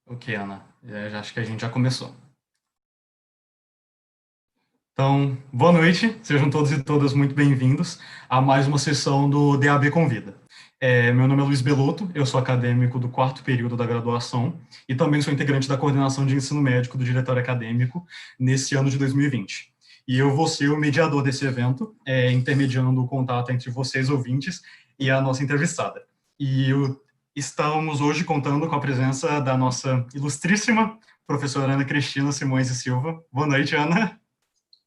Ok, Ana. Já acho que a gente já começou. Então, boa noite. Sejam todos e todas muito bem-vindos a mais uma sessão do DAB Convida. Meu nome é Luiz Belotto, eu sou acadêmico do quarto período da graduação e também sou integrante da coordenação de ensino médico do diretório acadêmico nesse ano de 2020. E eu vou ser o mediador desse evento, intermediando o contato entre vocês, ouvintes, e a nossa entrevistada. Estamos hoje contando com a presença da nossa ilustríssima professora Ana Cristina Simões e Silva. Boa noite, Ana.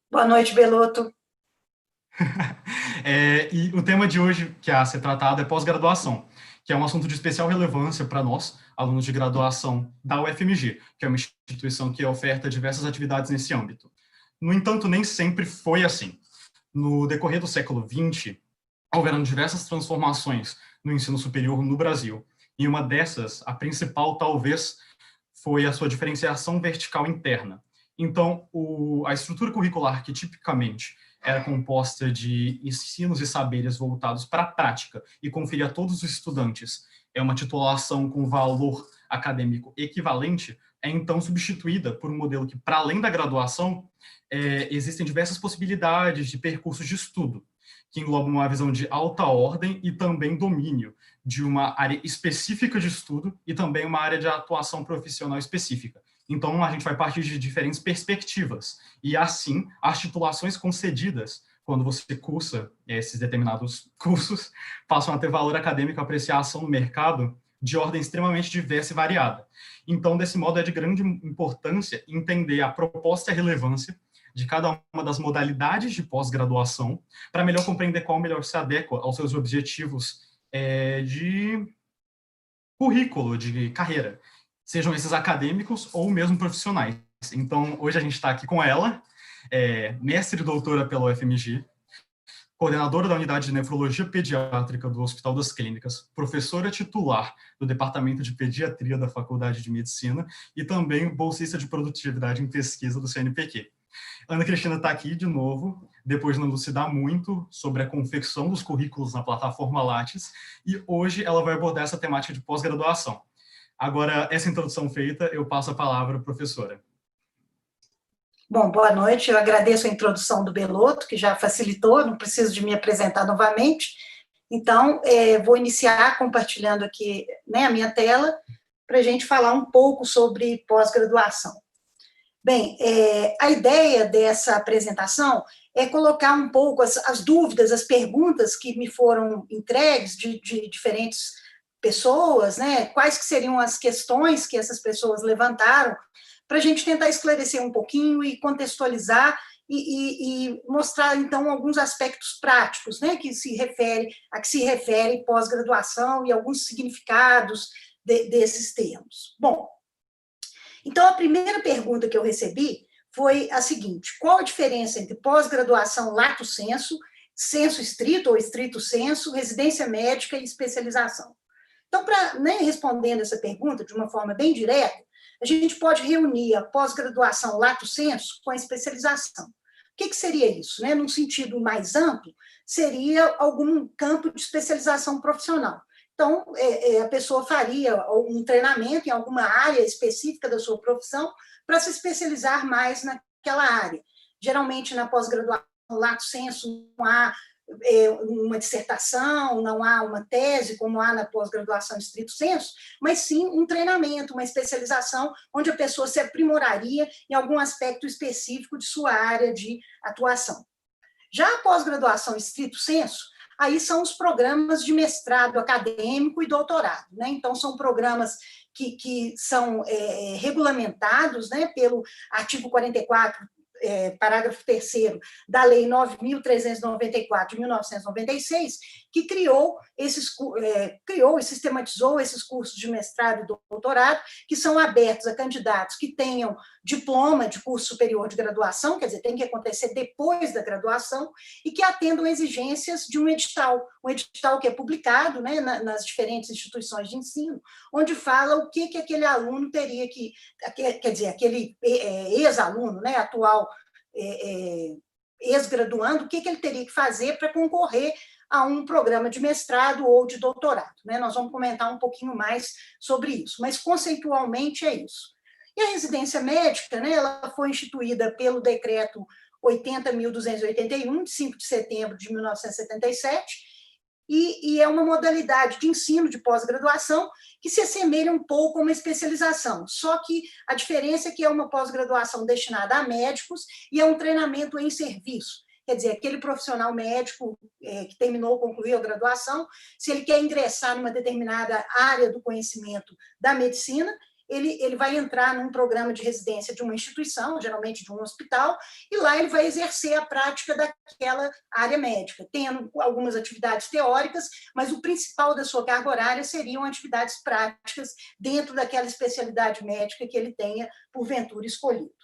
Boa noite, Belotto. E o tema de hoje que a ser tratado é pós-graduação, que é um assunto de especial relevância para nós, alunos de graduação da UFMG, que é uma instituição que oferta diversas atividades nesse âmbito. No entanto, nem sempre foi assim. No decorrer do século XX, houveram diversas transformações no ensino superior no Brasil, e uma dessas, a principal talvez, foi a sua diferenciação vertical interna. Então, a estrutura curricular, que tipicamente era composta de ensinos e saberes voltados para a prática e conferia a todos os estudantes uma titulação com valor acadêmico equivalente, é então substituída por um modelo que, para além da graduação, existem diversas possibilidades de percursos de estudo, que englobam uma visão de alta ordem e também domínio de uma área específica de estudo e também uma área de atuação profissional específica. Então, a gente vai partir de diferentes perspectivas. E, assim, as titulações concedidas, quando você cursa esses determinados cursos, passam a ter valor acadêmico e apreciação no mercado de ordem extremamente diversa e variada. Então, desse modo, é de grande importância entender a proposta e a relevância de cada uma das modalidades de pós-graduação para melhor compreender qual melhor se adequa aos seus objetivos de currículo, de carreira, sejam esses acadêmicos ou mesmo profissionais. Então, hoje a gente está aqui com ela, mestre e doutora pela UFMG, coordenadora da Unidade de Nefrologia Pediátrica do Hospital das Clínicas, professora titular do Departamento de Pediatria da Faculdade de Medicina e também bolsista de produtividade em pesquisa do CNPq. Ana Cristina está aqui de novo, depois de nos elucidar muito sobre a confecção dos currículos na plataforma Lattes, e hoje ela vai abordar essa temática de pós-graduação. Agora, essa introdução feita, eu passo a palavra à professora. Bom, boa noite. Eu agradeço a introdução do Belotto, que já facilitou, não preciso de me apresentar novamente. Então, vou iniciar compartilhando aqui, né, a minha tela, para a gente falar um pouco sobre pós-graduação. Bem, a ideia dessa apresentação é colocar um pouco as dúvidas, as perguntas que me foram entregues de diferentes pessoas, né? Quais que seriam as questões que essas pessoas levantaram, para a gente tentar esclarecer um pouquinho e contextualizar e mostrar, então, alguns aspectos práticos, né, que se refere pós-graduação e alguns significados desses termos. Bom, então, a primeira pergunta que eu recebi foi a seguinte: qual a diferença entre pós-graduação lato sensu, sensu estrito ou estrito sensu, residência médica e especialização? Então, respondendo essa pergunta de uma forma bem direta, a gente pode reunir a pós-graduação lato sensu com a especialização. O que seria isso? Né? Num sentido mais amplo, seria algum campo de especialização profissional. Então, a pessoa faria um treinamento em alguma área específica da sua profissão para se especializar mais naquela área. Geralmente, na pós-graduação lato sensu, não há uma dissertação, não há uma tese, como há na pós-graduação estrito sensu, mas sim um treinamento, uma especialização, onde a pessoa se aprimoraria em algum aspecto específico de sua área de atuação. Já a pós-graduação estrito sensu, aí são os programas de mestrado acadêmico e doutorado, né? Então, são programas que são regulamentados, né, pelo artigo 44, parágrafo 3º da Lei 9.394, de 1996, que criou e sistematizou esses cursos de mestrado e doutorado, que são abertos a candidatos que tenham diploma de curso superior de graduação, quer dizer, tem que acontecer depois da graduação, e que atendam exigências de um edital que é publicado, né, nas diferentes instituições de ensino, onde fala o que aquele aluno teria que, quer dizer, aquele ex-aluno, né, atual ex-graduando, o que ele teria que fazer para concorrer a um programa de mestrado ou de doutorado, né? Nós vamos comentar um pouquinho mais sobre isso, mas conceitualmente é isso. E a residência médica, né, ela foi instituída pelo decreto 80.281, de 5 de setembro de 1977, e é uma modalidade de ensino de pós-graduação que se assemelha um pouco a uma especialização, só que a diferença é que é uma pós-graduação destinada a médicos e é um treinamento em serviço. Quer dizer, aquele profissional médico que terminou, concluiu a graduação, se ele quer ingressar numa determinada área do conhecimento da medicina, ele vai entrar num programa de residência de uma instituição, geralmente de um hospital, e lá ele vai exercer a prática daquela área médica, tendo algumas atividades teóricas, mas o principal da sua carga horária seriam atividades práticas dentro daquela especialidade médica que ele tenha, porventura, escolhido.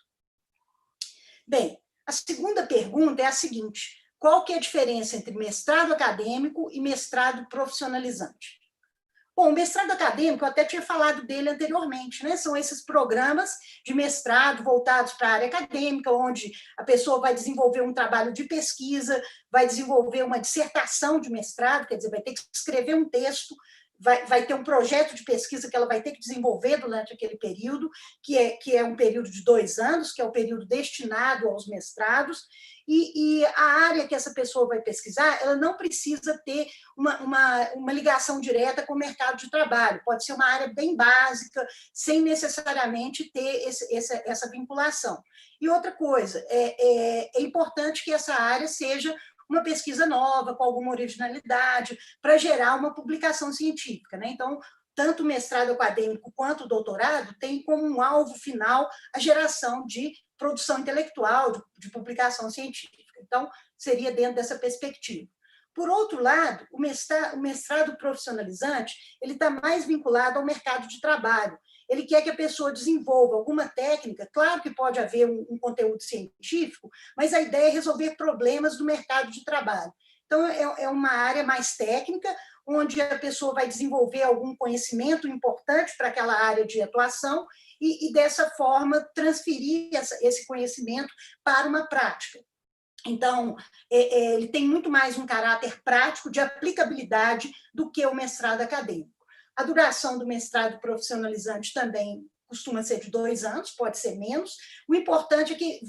Bem, a segunda pergunta é a seguinte: qual que é a diferença entre mestrado acadêmico e mestrado profissionalizante? Bom, o mestrado acadêmico, eu até tinha falado dele anteriormente, né? São esses programas de mestrado voltados para a área acadêmica, onde a pessoa vai desenvolver um trabalho de pesquisa, vai desenvolver uma dissertação de mestrado, quer dizer, vai ter que escrever um texto, vai ter um projeto de pesquisa que ela vai ter que desenvolver durante aquele período, que é um período de 2 anos, que é o período destinado aos mestrados, e a área que essa pessoa vai pesquisar, ela não precisa ter uma ligação direta com o mercado de trabalho, pode ser uma área bem básica, sem necessariamente ter essa vinculação. E outra coisa, é importante que essa área seja uma pesquisa nova, com alguma originalidade, para gerar uma publicação científica, né? Então, tanto o mestrado acadêmico quanto o doutorado tem como um alvo final a geração de produção intelectual, de publicação científica. Então, seria dentro dessa perspectiva. Por outro lado, o mestrado profissionalizante ele está mais vinculado ao mercado de trabalho. Ele quer que a pessoa desenvolva alguma técnica, claro que pode haver um conteúdo científico, mas a ideia é resolver problemas do mercado de trabalho. Então, é uma área mais técnica, onde a pessoa vai desenvolver algum conhecimento importante para aquela área de atuação e dessa forma, transferir esse conhecimento para uma prática. Então, ele tem muito mais um caráter prático de aplicabilidade do que o mestrado acadêmico. A duração do mestrado profissionalizante também costuma ser de 2 anos, pode ser menos. O importante é que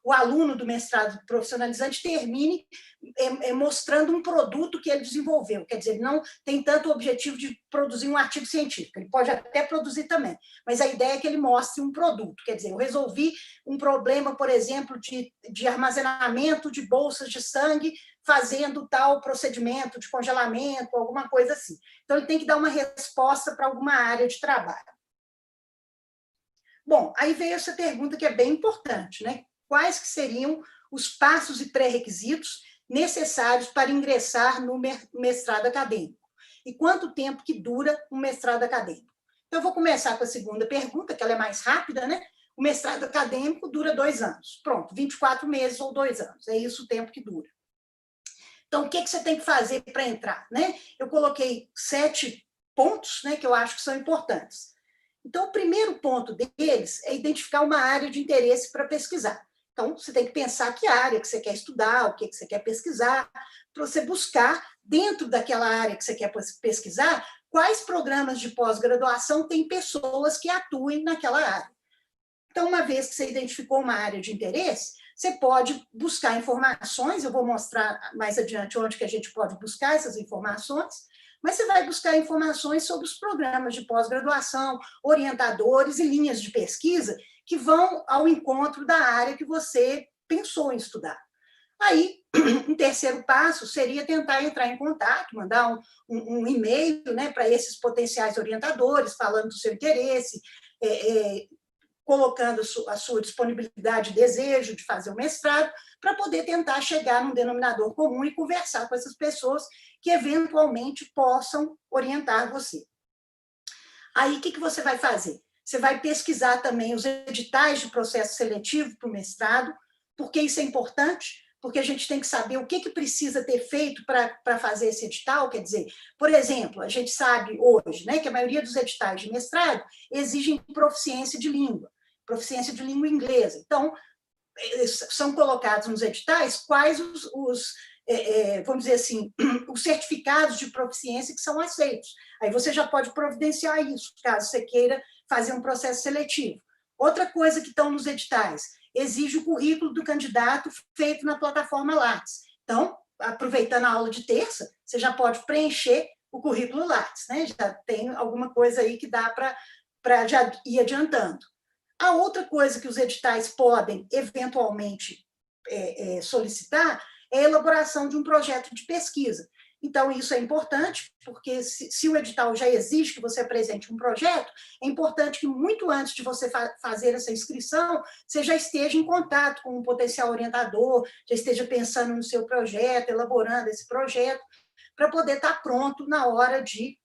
o aluno do mestrado profissionalizante termine mostrando um produto que ele desenvolveu. Quer dizer, ele não tem tanto o objetivo de produzir um artigo científico, ele pode até produzir também, mas a ideia é que ele mostre um produto. Quer dizer, eu resolvi um problema, por exemplo, de armazenamento de bolsas de sangue fazendo tal procedimento de congelamento, alguma coisa assim. Então, ele tem que dar uma resposta para alguma área de trabalho. Bom, aí veio essa pergunta que é bem importante, né? Quais que seriam os passos e pré-requisitos necessários para ingressar no mestrado acadêmico? E quanto tempo que dura um mestrado acadêmico? Então, eu vou começar com a segunda pergunta, que ela é mais rápida, né? O mestrado acadêmico dura 2 anos. Pronto, 24 meses ou 2 anos. É isso o tempo que dura. Então, o que você tem que fazer para entrar, né? Eu coloquei 7 pontos, né, que eu acho que são importantes. Então, o primeiro ponto deles é identificar uma área de interesse para pesquisar. Então, você tem que pensar que área que você quer estudar, o que você quer pesquisar, para você buscar, dentro daquela área que você quer pesquisar, quais programas de pós-graduação tem pessoas que atuem naquela área. Então, uma vez que você identificou uma área de interesse, você pode buscar informações, eu vou mostrar mais adiante onde que a gente pode buscar essas informações, mas você vai buscar informações sobre os programas de pós-graduação, orientadores e linhas de pesquisa que vão ao encontro da área que você pensou em estudar. Aí, um terceiro passo seria tentar entrar em contato, mandar um e-mail, né, para esses potenciais orientadores, falando do seu interesse, colocando a sua disponibilidade e desejo de fazer o mestrado, para poder tentar chegar num denominador comum e conversar com essas pessoas que eventualmente possam orientar você. Aí, o que você vai fazer? Você vai pesquisar também os editais de processo seletivo para o mestrado, porque isso é importante, porque a gente tem que saber o que precisa ter feito para fazer esse edital. Quer dizer, por exemplo, a gente sabe hoje, né, que a maioria dos editais de mestrado exigem proficiência de língua inglesa. Então, são colocados nos editais quais os vamos dizer assim, os certificados de proficiência que são aceitos. Aí você já pode providenciar isso, caso você queira fazer um processo seletivo. Outra coisa que estão nos editais, exige o currículo do candidato feito na plataforma Lattes. Então, aproveitando a aula de terça, você já pode preencher o currículo Lattes, né? Já tem alguma coisa aí que dá para já ir adiantando. A outra coisa que os editais podem, eventualmente, solicitar é a elaboração de um projeto de pesquisa. Então, isso é importante, porque se o edital já exige que você apresente um projeto, é importante que, muito antes de você fazer essa inscrição, você já esteja em contato com um potencial orientador, já esteja pensando no seu projeto, elaborando esse projeto, para poder estar pronto na hora de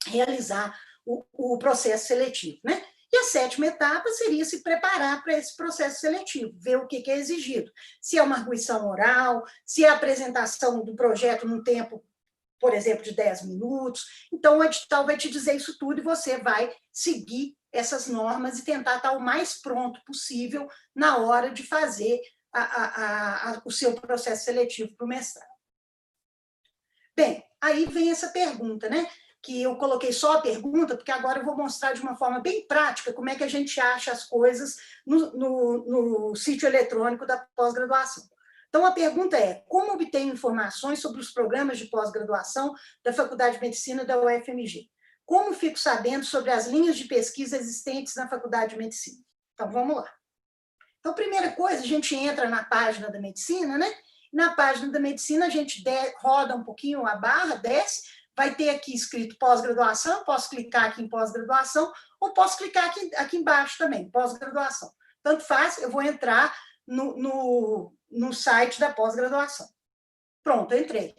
realizar o processo seletivo, né? E a 7ª etapa seria se preparar para esse processo seletivo, ver o que é exigido. Se é uma arguição oral, se é a apresentação do projeto num tempo, por exemplo, de 10 minutos. Então, o edital vai te dizer isso tudo e você vai seguir essas normas e tentar estar o mais pronto possível na hora de fazer o seu processo seletivo para o mestrado. Bem, aí vem essa pergunta, né? Que eu coloquei só a pergunta, porque agora eu vou mostrar de uma forma bem prática como é que a gente acha as coisas no sítio eletrônico da pós-graduação. Então, a pergunta é: como obtenho informações sobre os programas de pós-graduação da Faculdade de Medicina da UFMG? Como fico sabendo sobre as linhas de pesquisa existentes na Faculdade de Medicina? Então, vamos lá. Então, primeira coisa, a gente entra na página da medicina, né? Na página da medicina, a gente roda um pouquinho a barra, desce, vai ter aqui escrito pós-graduação, posso clicar aqui em pós-graduação, ou posso clicar aqui embaixo também, pós-graduação. Tanto faz, eu vou entrar no site da pós-graduação. Pronto, entrei.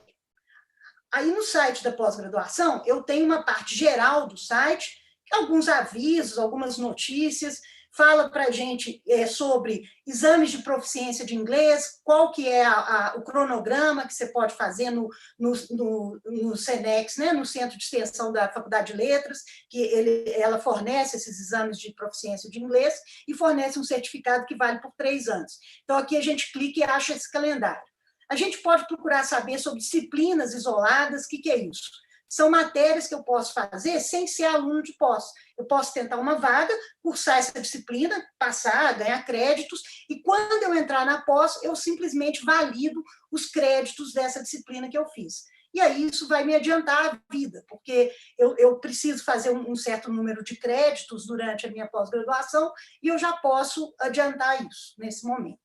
Aí, no site da pós-graduação, eu tenho uma parte geral do site, alguns avisos, algumas notícias, fala para a gente sobre exames de proficiência de inglês, qual que é o cronograma que você pode fazer no CENEX, né, no Centro de Extensão da Faculdade de Letras, que ela fornece esses exames de proficiência de inglês e fornece um certificado que vale por 3 anos. Então, aqui a gente clica e acha esse calendário. A gente pode procurar saber sobre disciplinas isoladas, o que é isso? São matérias que eu posso fazer sem ser aluno de pós. Eu posso tentar uma vaga, cursar essa disciplina, passar, ganhar créditos, e quando eu entrar na pós, eu simplesmente valido os créditos dessa disciplina que eu fiz. E aí isso vai me adiantar a vida, porque eu preciso fazer um certo número de créditos durante a minha pós-graduação, e eu já posso adiantar isso nesse momento.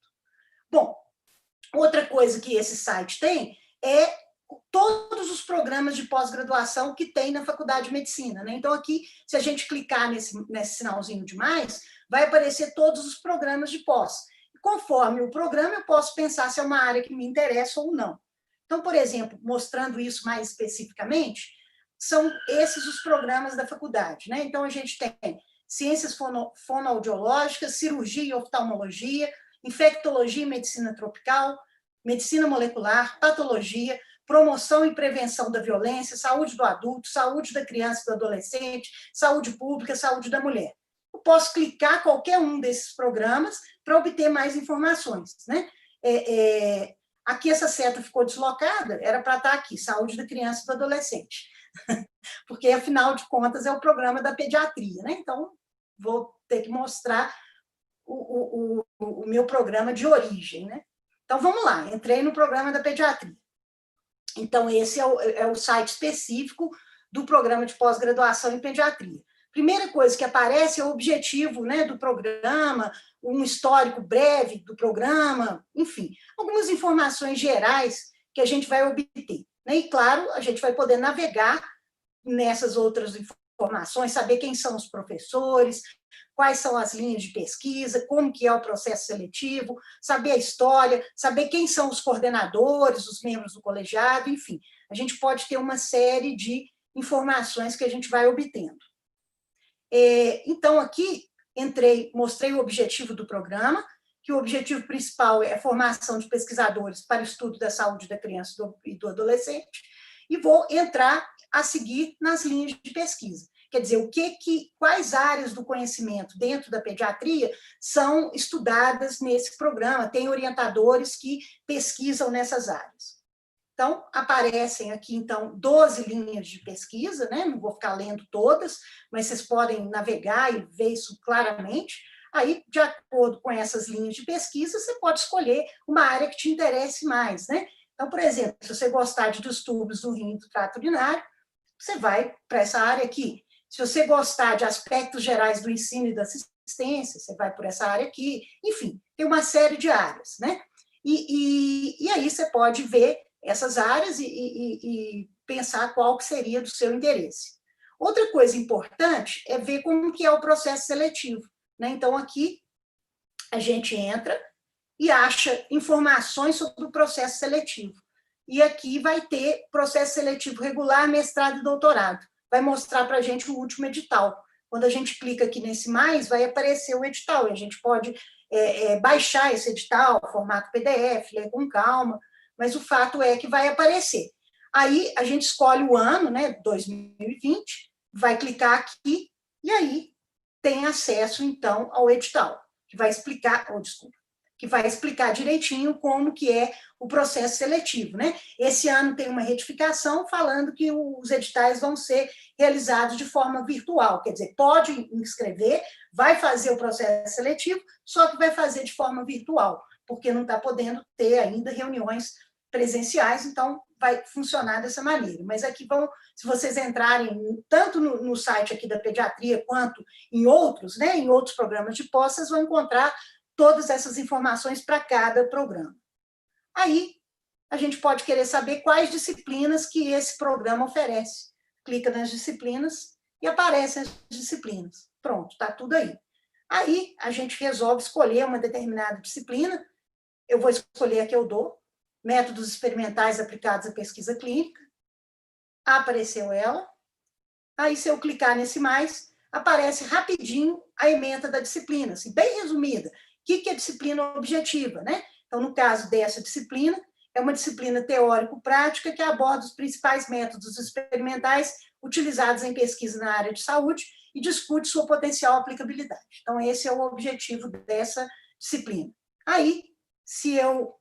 Bom, outra coisa que esse site tem é todos os programas de pós-graduação que tem na Faculdade de Medicina, né? Então, aqui, se a gente clicar nesse sinalzinho de mais, vai aparecer todos os programas de pós. Conforme o programa, eu posso pensar se é uma área que me interessa ou não. Então, por exemplo, mostrando isso mais especificamente, são esses os programas da faculdade, né? Então, a gente tem ciências fonoaudiológicas, cirurgia e oftalmologia, infectologia e medicina tropical, medicina molecular, patologia, promoção e prevenção da violência, saúde do adulto, saúde da criança e do adolescente, saúde pública, saúde da mulher. Eu posso clicar qualquer um desses programas para obter mais informações, né? Aqui essa seta ficou deslocada, era para estar aqui, saúde da criança e do adolescente, porque, afinal de contas, é o programa da pediatria, né? Então, vou ter que mostrar o meu programa de origem, né? Então, vamos lá, entrei no programa da pediatria. Então, esse é o site específico do programa de pós-graduação em pediatria. Primeira coisa que aparece é o objetivo, né, do programa, um histórico breve do programa, enfim, algumas informações gerais que a gente vai obter, né? E, claro, a gente vai poder navegar nessas outras informações, saber quem são os professores, quais são as linhas de pesquisa, como que é o processo seletivo, saber a história, saber quem são os coordenadores, os membros do colegiado, enfim. A gente pode ter uma série de informações que a gente vai obtendo. Então, aqui, mostrei o objetivo do programa, que o objetivo principal é a formação de pesquisadores para o estudo da saúde da criança e do adolescente, e vou entrar a seguir nas linhas de pesquisa. Quer dizer, quais áreas do conhecimento dentro da pediatria são estudadas nesse programa, tem orientadores que pesquisam nessas áreas. Então, aparecem aqui, então, 12 linhas de pesquisa, né? Não vou ficar lendo todas, mas vocês podem navegar e ver isso claramente. Aí, de acordo com essas linhas de pesquisa, você pode escolher uma área que te interesse mais, né? Então, por exemplo, se você gostar de distúrbios do rim e do trato urinário, você vai para essa área aqui. Se você gostar de aspectos gerais do ensino e da assistência, você vai por essa área aqui. Enfim, tem uma série de áreas, né? E aí você pode ver essas áreas e pensar qual que seria do seu interesse. Outra coisa importante é ver como que é o processo seletivo, né? Então, aqui, a gente entra e acha informações sobre o processo seletivo. E aqui vai ter processo seletivo regular, mestrado e doutorado. Vai mostrar para a gente o último edital. Quando a gente clica aqui nesse mais, vai aparecer o edital. E a gente pode baixar esse edital, formato PDF, ler com calma, mas o fato é que vai aparecer. Aí a gente escolhe o ano, né, 2020, vai clicar aqui, e aí tem acesso, então, ao edital, que vai explicar, desculpa, que vai explicar direitinho como que é o processo seletivo, né? Esse ano tem uma retificação falando que os editais vão ser realizados de forma virtual, quer dizer, pode inscrever, vai fazer o processo seletivo, só que vai fazer de forma virtual, porque não está podendo ter ainda reuniões presenciais, então vai funcionar dessa maneira. Mas aqui vão, se vocês entrarem tanto no site aqui da pediatria, quanto em outros, né, em outros programas de pós, vocês vão encontrar todas essas informações para cada programa. Aí, a gente pode querer saber quais disciplinas que esse programa oferece. Clica nas disciplinas e aparecem as disciplinas. Pronto, está tudo aí. Aí, a gente resolve escolher uma determinada disciplina. Eu vou escolher a que eu dou, métodos experimentais aplicados à pesquisa clínica. Apareceu ela. Aí, se eu clicar nesse mais, aparece rapidinho a ementa da disciplina, assim, bem resumida. O que é disciplina objetiva, né? Então, no caso dessa disciplina, é uma disciplina teórico-prática que aborda os principais métodos experimentais utilizados em pesquisa na área de saúde e discute sua potencial aplicabilidade. Então, esse é o objetivo dessa disciplina. Aí, se eu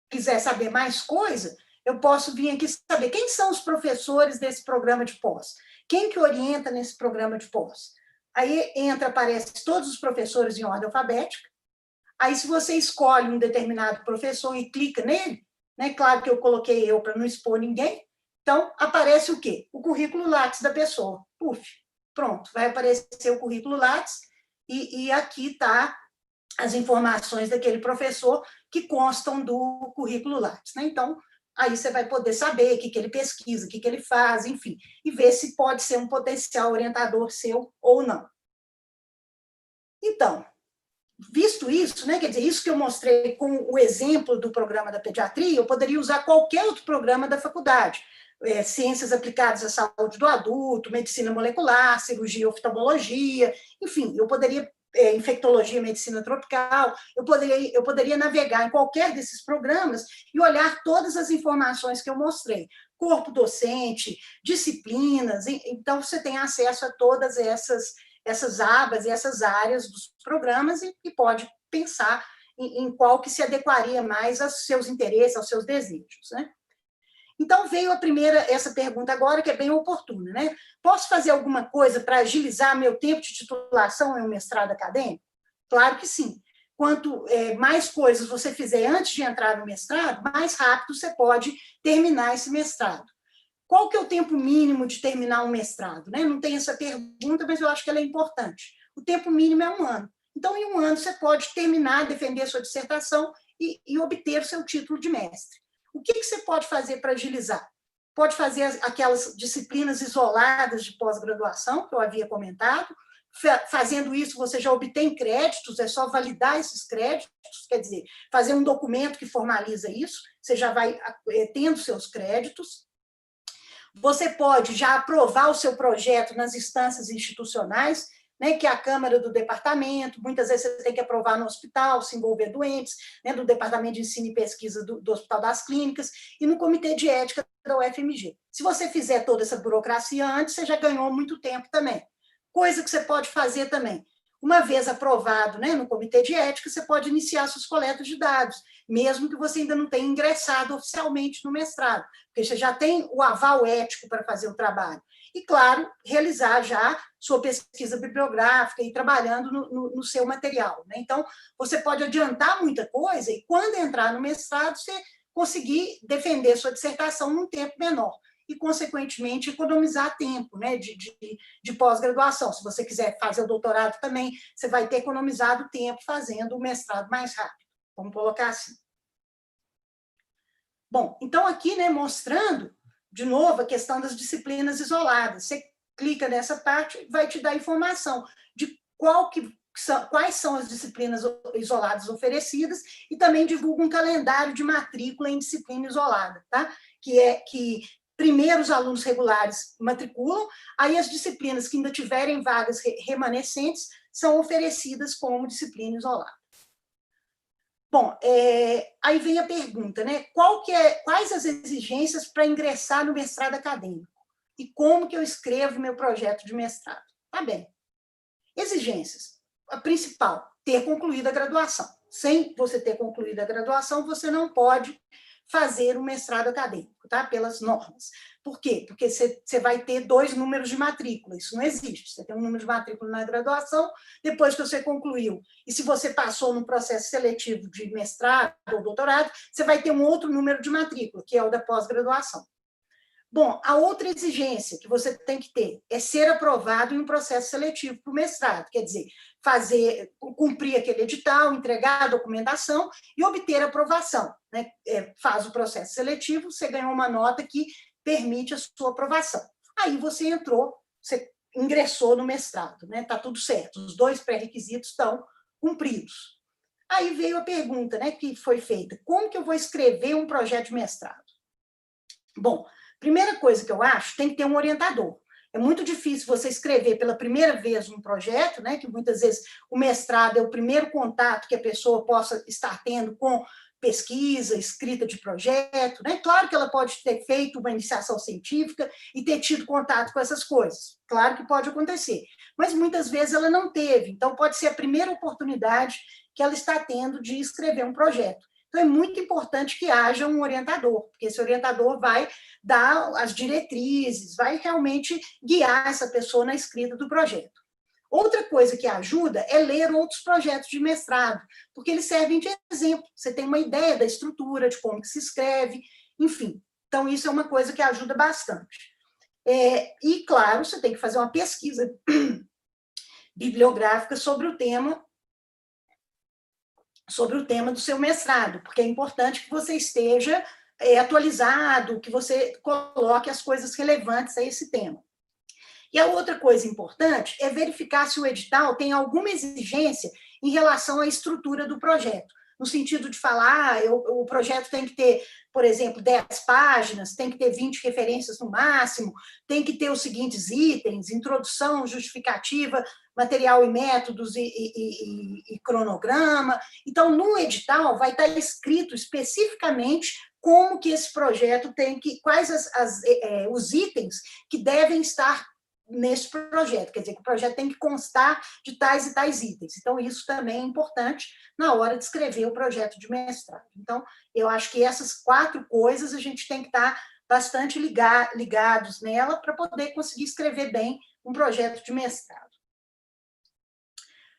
quiser saber mais coisa, eu posso vir aqui saber quem são os professores desse programa de pós, quem que orienta nesse programa de pós. Aí aparece todos os professores em ordem alfabética. Aí, se você escolhe um determinado professor e clica nele, né, claro que eu coloquei eu para não expor ninguém, então aparece o quê? O currículo Lattes da pessoa. Puf, pronto, vai aparecer o currículo Lattes e aqui está as informações daquele professor que constam do currículo Lattes, né? Então, aí você vai poder saber o que ele pesquisa, o que ele faz, enfim, e ver se pode ser um potencial orientador seu ou não. Então, visto isso, né, quer dizer, isso que eu mostrei com o exemplo do programa da pediatria, eu poderia usar qualquer outro programa da faculdade, ciências aplicadas à saúde do adulto, medicina molecular, cirurgia, oftalmologia, enfim, eu poderia, infectologia, medicina tropical, eu poderia navegar em qualquer desses programas e olhar todas as informações que eu mostrei, corpo docente, disciplinas, então você tem acesso a todas essas abas e essas áreas dos programas e pode pensar em qual que se adequaria mais aos seus interesses, aos seus desejos, né? Então, veio essa pergunta agora, que é bem oportuna, né? Posso fazer alguma coisa para agilizar meu tempo de titulação em um mestrado acadêmico? Claro que sim. Quanto mais coisas você fizer antes de entrar no mestrado, mais rápido você pode terminar esse mestrado. Qual que é o tempo mínimo de terminar um mestrado? Né? Não tem essa pergunta, mas eu acho que ela é importante. O tempo mínimo é 1 ano. Então, em 1 ano, você pode terminar, defender sua dissertação e obter o seu título de mestre. O que você pode fazer para agilizar? Pode fazer aquelas disciplinas isoladas de pós-graduação, que eu havia comentado. Fazendo isso, você já obtém créditos, é só validar esses créditos, quer dizer, fazer um documento que formaliza isso, você já vai tendo seus créditos. Você pode já aprovar o seu projeto nas instâncias institucionais, né, que é a Câmara do Departamento, muitas vezes você tem que aprovar no hospital, se envolver doentes, né, do Departamento de Ensino e Pesquisa do Hospital das Clínicas, e no Comitê de Ética da UFMG. Se você fizer toda essa burocracia antes, você já ganhou muito tempo também. Coisa que você pode fazer também, Uma vez aprovado, né, no comitê de ética, você pode iniciar suas coletas de dados, mesmo que você ainda não tenha ingressado oficialmente no mestrado, porque você já tem o aval ético para fazer o trabalho. E, claro, realizar já sua pesquisa bibliográfica e trabalhando no seu material. Né? Então, você pode adiantar muita coisa e, quando entrar no mestrado, você conseguir defender sua dissertação num tempo menor e, consequentemente, economizar tempo, né, de pós-graduação. Se você quiser fazer o doutorado também, você vai ter economizado tempo fazendo o mestrado mais rápido. Vamos colocar assim. Bom, então aqui, né, mostrando, de novo, a questão das disciplinas isoladas. Você clica nessa parte, vai te dar informação de quais são as disciplinas isoladas oferecidas e também divulga um calendário de matrícula em disciplina isolada, tá? Que primeiro os alunos regulares matriculam, aí as disciplinas que ainda tiverem vagas remanescentes são oferecidas como disciplina isolada. Bom, aí vem a pergunta, né? Quais as exigências para ingressar no mestrado acadêmico? E como que eu escrevo meu projeto de mestrado? Tá bem. Exigências. A principal, ter concluído a graduação. Sem você ter concluído a graduação, você não pode fazer um mestrado acadêmico, tá? Pelas normas. Por quê? Porque você vai ter 2 números de matrícula, isso não existe. Você tem um número de matrícula na graduação, depois que você concluiu, e se você passou no processo seletivo de mestrado ou doutorado, você vai ter um outro número de matrícula, que é o da pós-graduação. Bom, a outra exigência que você tem que ter é ser aprovado em um processo seletivo para o mestrado, quer dizer, cumprir aquele edital, entregar a documentação e obter aprovação. Né? Faz o processo seletivo, você ganhou uma nota que permite a sua aprovação. Aí você você ingressou no mestrado, né? Tá tudo certo, os 2 pré-requisitos estão cumpridos. Aí veio a pergunta, né, que foi feita: como que eu vou escrever um projeto de mestrado? Bom, primeira coisa que eu acho, tem que ter um orientador. É muito difícil você escrever pela primeira vez um projeto, né, que muitas vezes o mestrado é o primeiro contato que a pessoa possa estar tendo com pesquisa, escrita de projeto, né? Claro que ela pode ter feito uma iniciação científica e ter tido contato com essas coisas, claro que pode acontecer, mas muitas vezes ela não teve, então pode ser a primeira oportunidade que ela está tendo de escrever um projeto. Então, é muito importante que haja um orientador, porque esse orientador vai dar as diretrizes, vai realmente guiar essa pessoa na escrita do projeto. Outra coisa que ajuda é ler outros projetos de mestrado, porque eles servem de exemplo. Você tem uma ideia da estrutura, de como que se escreve, enfim. Então, isso é uma coisa que ajuda bastante. E, claro, você tem que fazer uma pesquisa bibliográfica sobre o tema do seu mestrado, porque é importante que você esteja atualizado, que você coloque as coisas relevantes a esse tema. E a outra coisa importante é verificar se o edital tem alguma exigência em relação à estrutura do projeto, no sentido de falar, o projeto tem que ter, por exemplo, 10 páginas, tem que ter 20 referências no máximo, tem que ter os seguintes itens: introdução, justificativa, material e métodos e cronograma. Então, no edital vai estar escrito especificamente como que esse projeto quais os itens que devem estar nesse projeto, quer dizer, que o projeto tem que constar de tais e tais itens. Então, isso também é importante na hora de escrever o projeto de mestrado. Então, eu acho que essas 4 coisas a gente tem que estar bastante ligados nela para poder conseguir escrever bem um projeto de mestrado.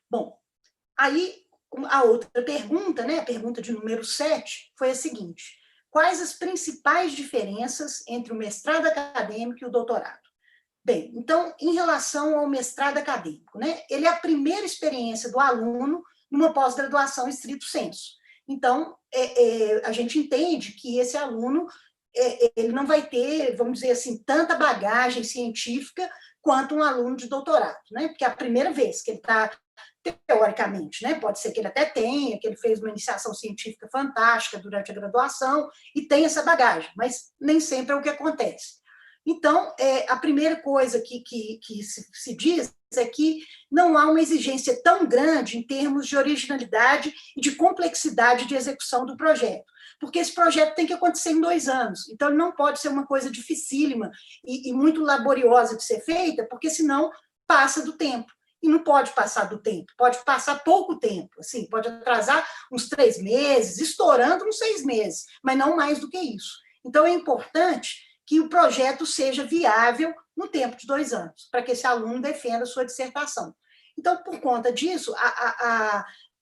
Bom, aí a outra pergunta, né, a pergunta de número 7, foi a seguinte: quais as principais diferenças entre o mestrado acadêmico e o doutorado? Bem, então, em relação ao mestrado acadêmico, né, ele é a primeira experiência do aluno numa pós-graduação estrito sensu. Então, a gente entende que esse aluno ele não vai ter, vamos dizer assim, tanta bagagem científica quanto um aluno de doutorado, né? Porque é a primeira vez que ele está, teoricamente, né? Pode ser que ele até tenha, que ele fez uma iniciação científica fantástica durante a graduação e tem essa bagagem, mas nem sempre é o que acontece. Então, a primeira coisa que se diz é que não há uma exigência tão grande em termos de originalidade e de complexidade de execução do projeto, porque esse projeto tem que acontecer em 2 anos, então ele não pode ser uma coisa dificílima e muito laboriosa de ser feita, porque senão passa do tempo. e não pode passar do tempo, pode passar pouco tempo, assim, pode atrasar uns 3 meses, estourando uns 6 meses, mas não mais do que isso. Então, é importante que o projeto seja viável no tempo de 2 anos, para que esse aluno defenda a sua dissertação. Então, por conta disso,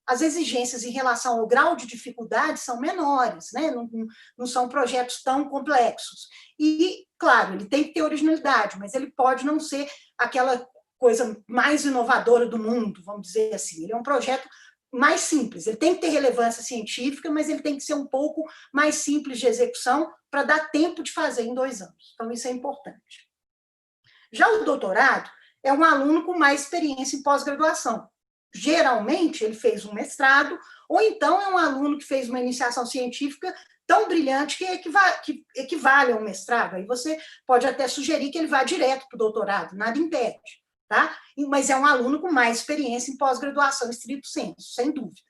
as exigências em relação ao grau de dificuldade são menores, né? Não são projetos tão complexos. E, claro, ele tem que ter originalidade, mas ele pode não ser aquela coisa mais inovadora do mundo, vamos dizer assim. Ele é um projeto mais simples, ele tem que ter relevância científica, mas ele tem que ser um pouco mais simples de execução para dar tempo de fazer em 2 anos. Então, isso é importante. Já o doutorado é um aluno com mais experiência em pós-graduação. Geralmente, ele fez um mestrado, ou então é um aluno que fez uma iniciação científica tão brilhante que equivale a um mestrado. Aí você pode até sugerir que ele vá direto para o doutorado, nada impede. Tá? Mas é um aluno com mais experiência em pós-graduação, estrito sensu, sem dúvida.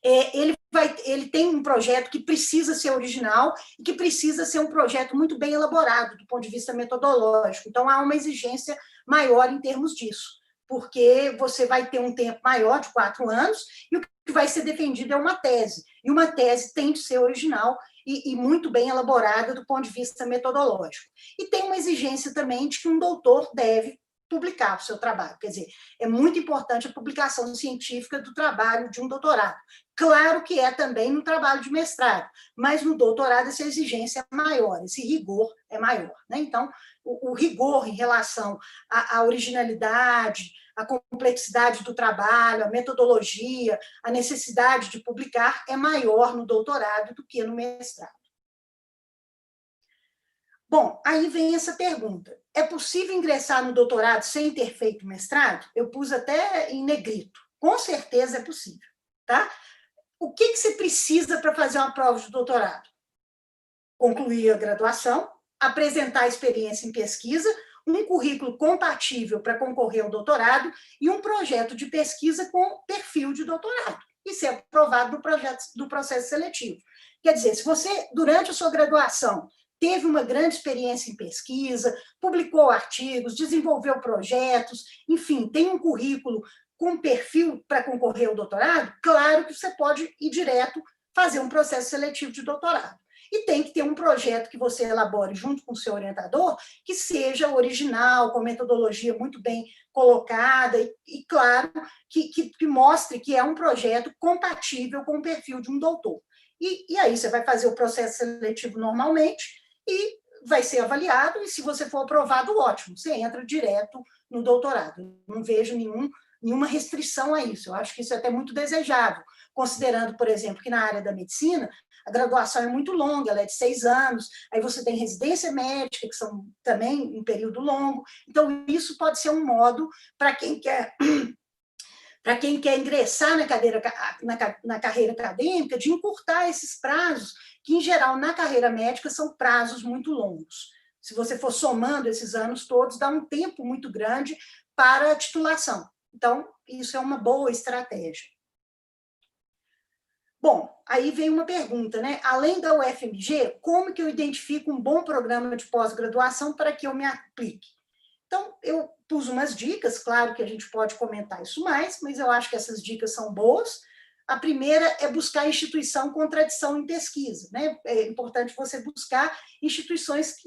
Ele tem um projeto que precisa ser original e que precisa ser um projeto muito bem elaborado do ponto de vista metodológico. Então, há uma exigência maior em termos disso, porque você vai ter um tempo maior, de 4 anos, e o que vai ser defendido é uma tese. E uma tese tem de ser original e muito bem elaborada do ponto de vista metodológico. E tem uma exigência também de que um doutor deve publicar o seu trabalho. Quer dizer, é muito importante a publicação científica do trabalho de um doutorado. Claro que é também no trabalho de mestrado, mas no doutorado essa exigência é maior, esse rigor é maior. Né? Então, o rigor em relação à originalidade, à complexidade do trabalho, à metodologia, à necessidade de publicar é maior no doutorado do que no mestrado. Bom, aí vem essa pergunta. É possível ingressar no doutorado sem ter feito mestrado? Eu pus até em negrito. Com certeza é possível. Tá? O que você precisa para fazer uma prova de doutorado? Concluir a graduação, apresentar experiência em pesquisa, um currículo compatível para concorrer ao doutorado e um projeto de pesquisa com perfil de doutorado. E ser aprovado do processo seletivo. Quer dizer, se você, durante a sua graduação, teve uma grande experiência em pesquisa, publicou artigos, desenvolveu projetos, enfim, tem um currículo com perfil para concorrer ao doutorado, claro que você pode ir direto fazer um processo seletivo de doutorado. E tem que ter um projeto que você elabore junto com o seu orientador, que seja original, com metodologia muito bem colocada, e claro, que mostre que é um projeto compatível com o perfil de um doutor. E aí você vai fazer o processo seletivo normalmente, e vai ser avaliado, e se você for aprovado, ótimo, você entra direto no doutorado. Não vejo nenhuma restrição a isso, eu acho que isso é até muito desejável, considerando, por exemplo, que na área da medicina, a graduação é muito longa, ela é de 6 anos, aí você tem residência médica, que são também um período longo, então isso pode ser um modo para quem quer... para quem quer ingressar na carreira acadêmica, de encurtar esses prazos, que, em geral, na carreira médica, são prazos muito longos. Se você for somando esses anos todos, dá um tempo muito grande para a titulação. Então, isso é uma boa estratégia. Bom, aí vem uma pergunta, né? Além da UFMG, como que eu identifico um bom programa de pós-graduação para que eu me aplique? Então, eu pus umas dicas, claro que a gente pode comentar isso mais, mas eu acho que essas dicas são boas. A primeira é buscar instituição com tradição em pesquisa. Né? É importante você buscar instituições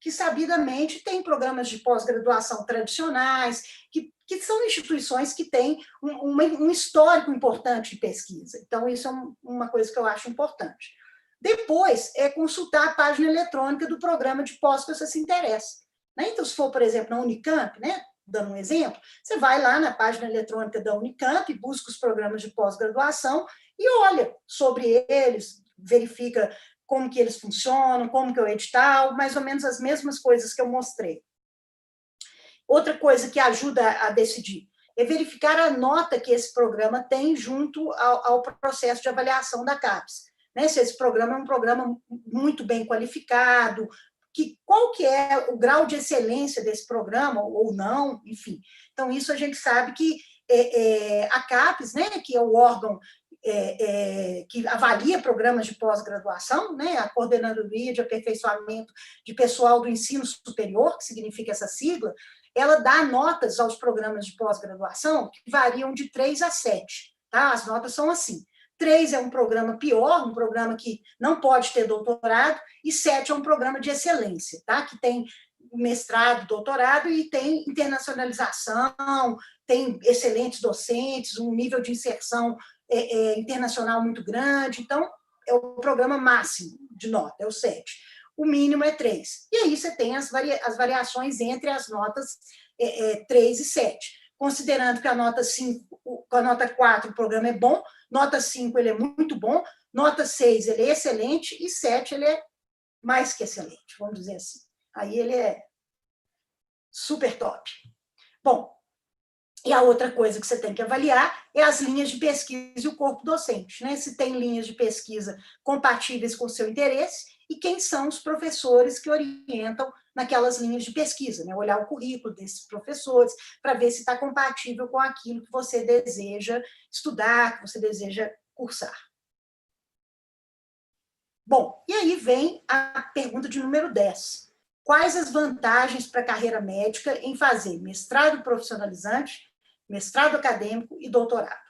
que sabidamente têm programas de pós-graduação tradicionais, que são instituições que têm um histórico importante de pesquisa. Então, isso é uma coisa que eu acho importante. Depois, é consultar a página eletrônica do programa de pós que você se interessa. Então, se for, por exemplo, na Unicamp, né, dando um exemplo, você vai lá na página eletrônica da Unicamp, busca os programas de pós-graduação e olha sobre eles, verifica como que eles funcionam, como que é o edital, mais ou menos as mesmas coisas que eu mostrei. Outra coisa que ajuda a decidir é verificar a nota que esse programa tem junto ao processo de avaliação da CAPES. Se esse programa é um programa muito bem qualificado, qual que é o grau de excelência desse programa, ou não, enfim. Então, isso a gente sabe que a CAPES, né, que é o órgão que avalia programas de pós-graduação, né, a Coordenadoria de Aperfeiçoamento de Pessoal do Ensino Superior, que significa essa sigla, ela dá notas aos programas de pós-graduação que variam de 3 a 7. Tá? As notas são assim. 3 é um programa pior, um programa que não pode ter doutorado, e 7 é um programa de excelência, tá? Que tem mestrado, doutorado e tem internacionalização, tem excelentes docentes, um nível de inserção internacional muito grande. Então, é o programa máximo de nota, é o 7. O mínimo é 3. E aí você tem as variações entre as notas 3 e 7. Considerando que a nota 5, com a nota 4 o programa é bom, nota 5 ele é muito bom, nota 6 ele é excelente e 7 ele é mais que excelente, vamos dizer assim. Aí ele é super top. Bom, e a outra coisa que você tem que avaliar é as linhas de pesquisa e o corpo docente, né? Se tem linhas de pesquisa compatíveis com o seu interesse e quem são os professores que orientam naquelas linhas de pesquisa, né? Olhar o currículo desses professores para ver se está compatível com aquilo que você deseja estudar, que você deseja cursar. Bom, e aí vem a pergunta de número 10. Quais as vantagens para a carreira médica em fazer mestrado profissionalizante, mestrado acadêmico e doutorado?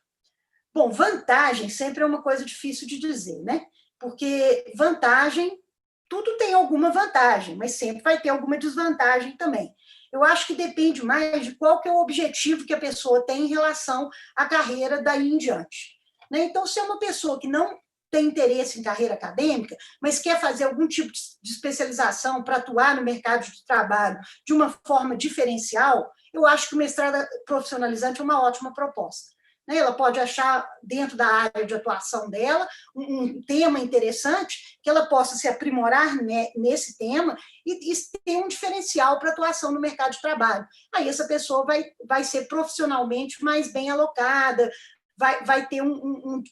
Bom, vantagem sempre é uma coisa difícil de dizer, né? Porque vantagem, tudo tem alguma vantagem, mas sempre vai ter alguma desvantagem também. Eu acho que depende mais de qual que é o objetivo que a pessoa tem em relação à carreira daí em diante. Né? Então, se é uma pessoa que não tem interesse em carreira acadêmica, mas quer fazer algum tipo de especialização para atuar no mercado de trabalho de uma forma diferencial, eu acho que o mestrado profissionalizante é uma ótima proposta. Ela pode achar, dentro da área de atuação dela, um tema interessante, que ela possa se aprimorar nesse tema e ter um diferencial para atuação no mercado de trabalho. Aí essa pessoa vai ser profissionalmente mais bem alocada, vai ter um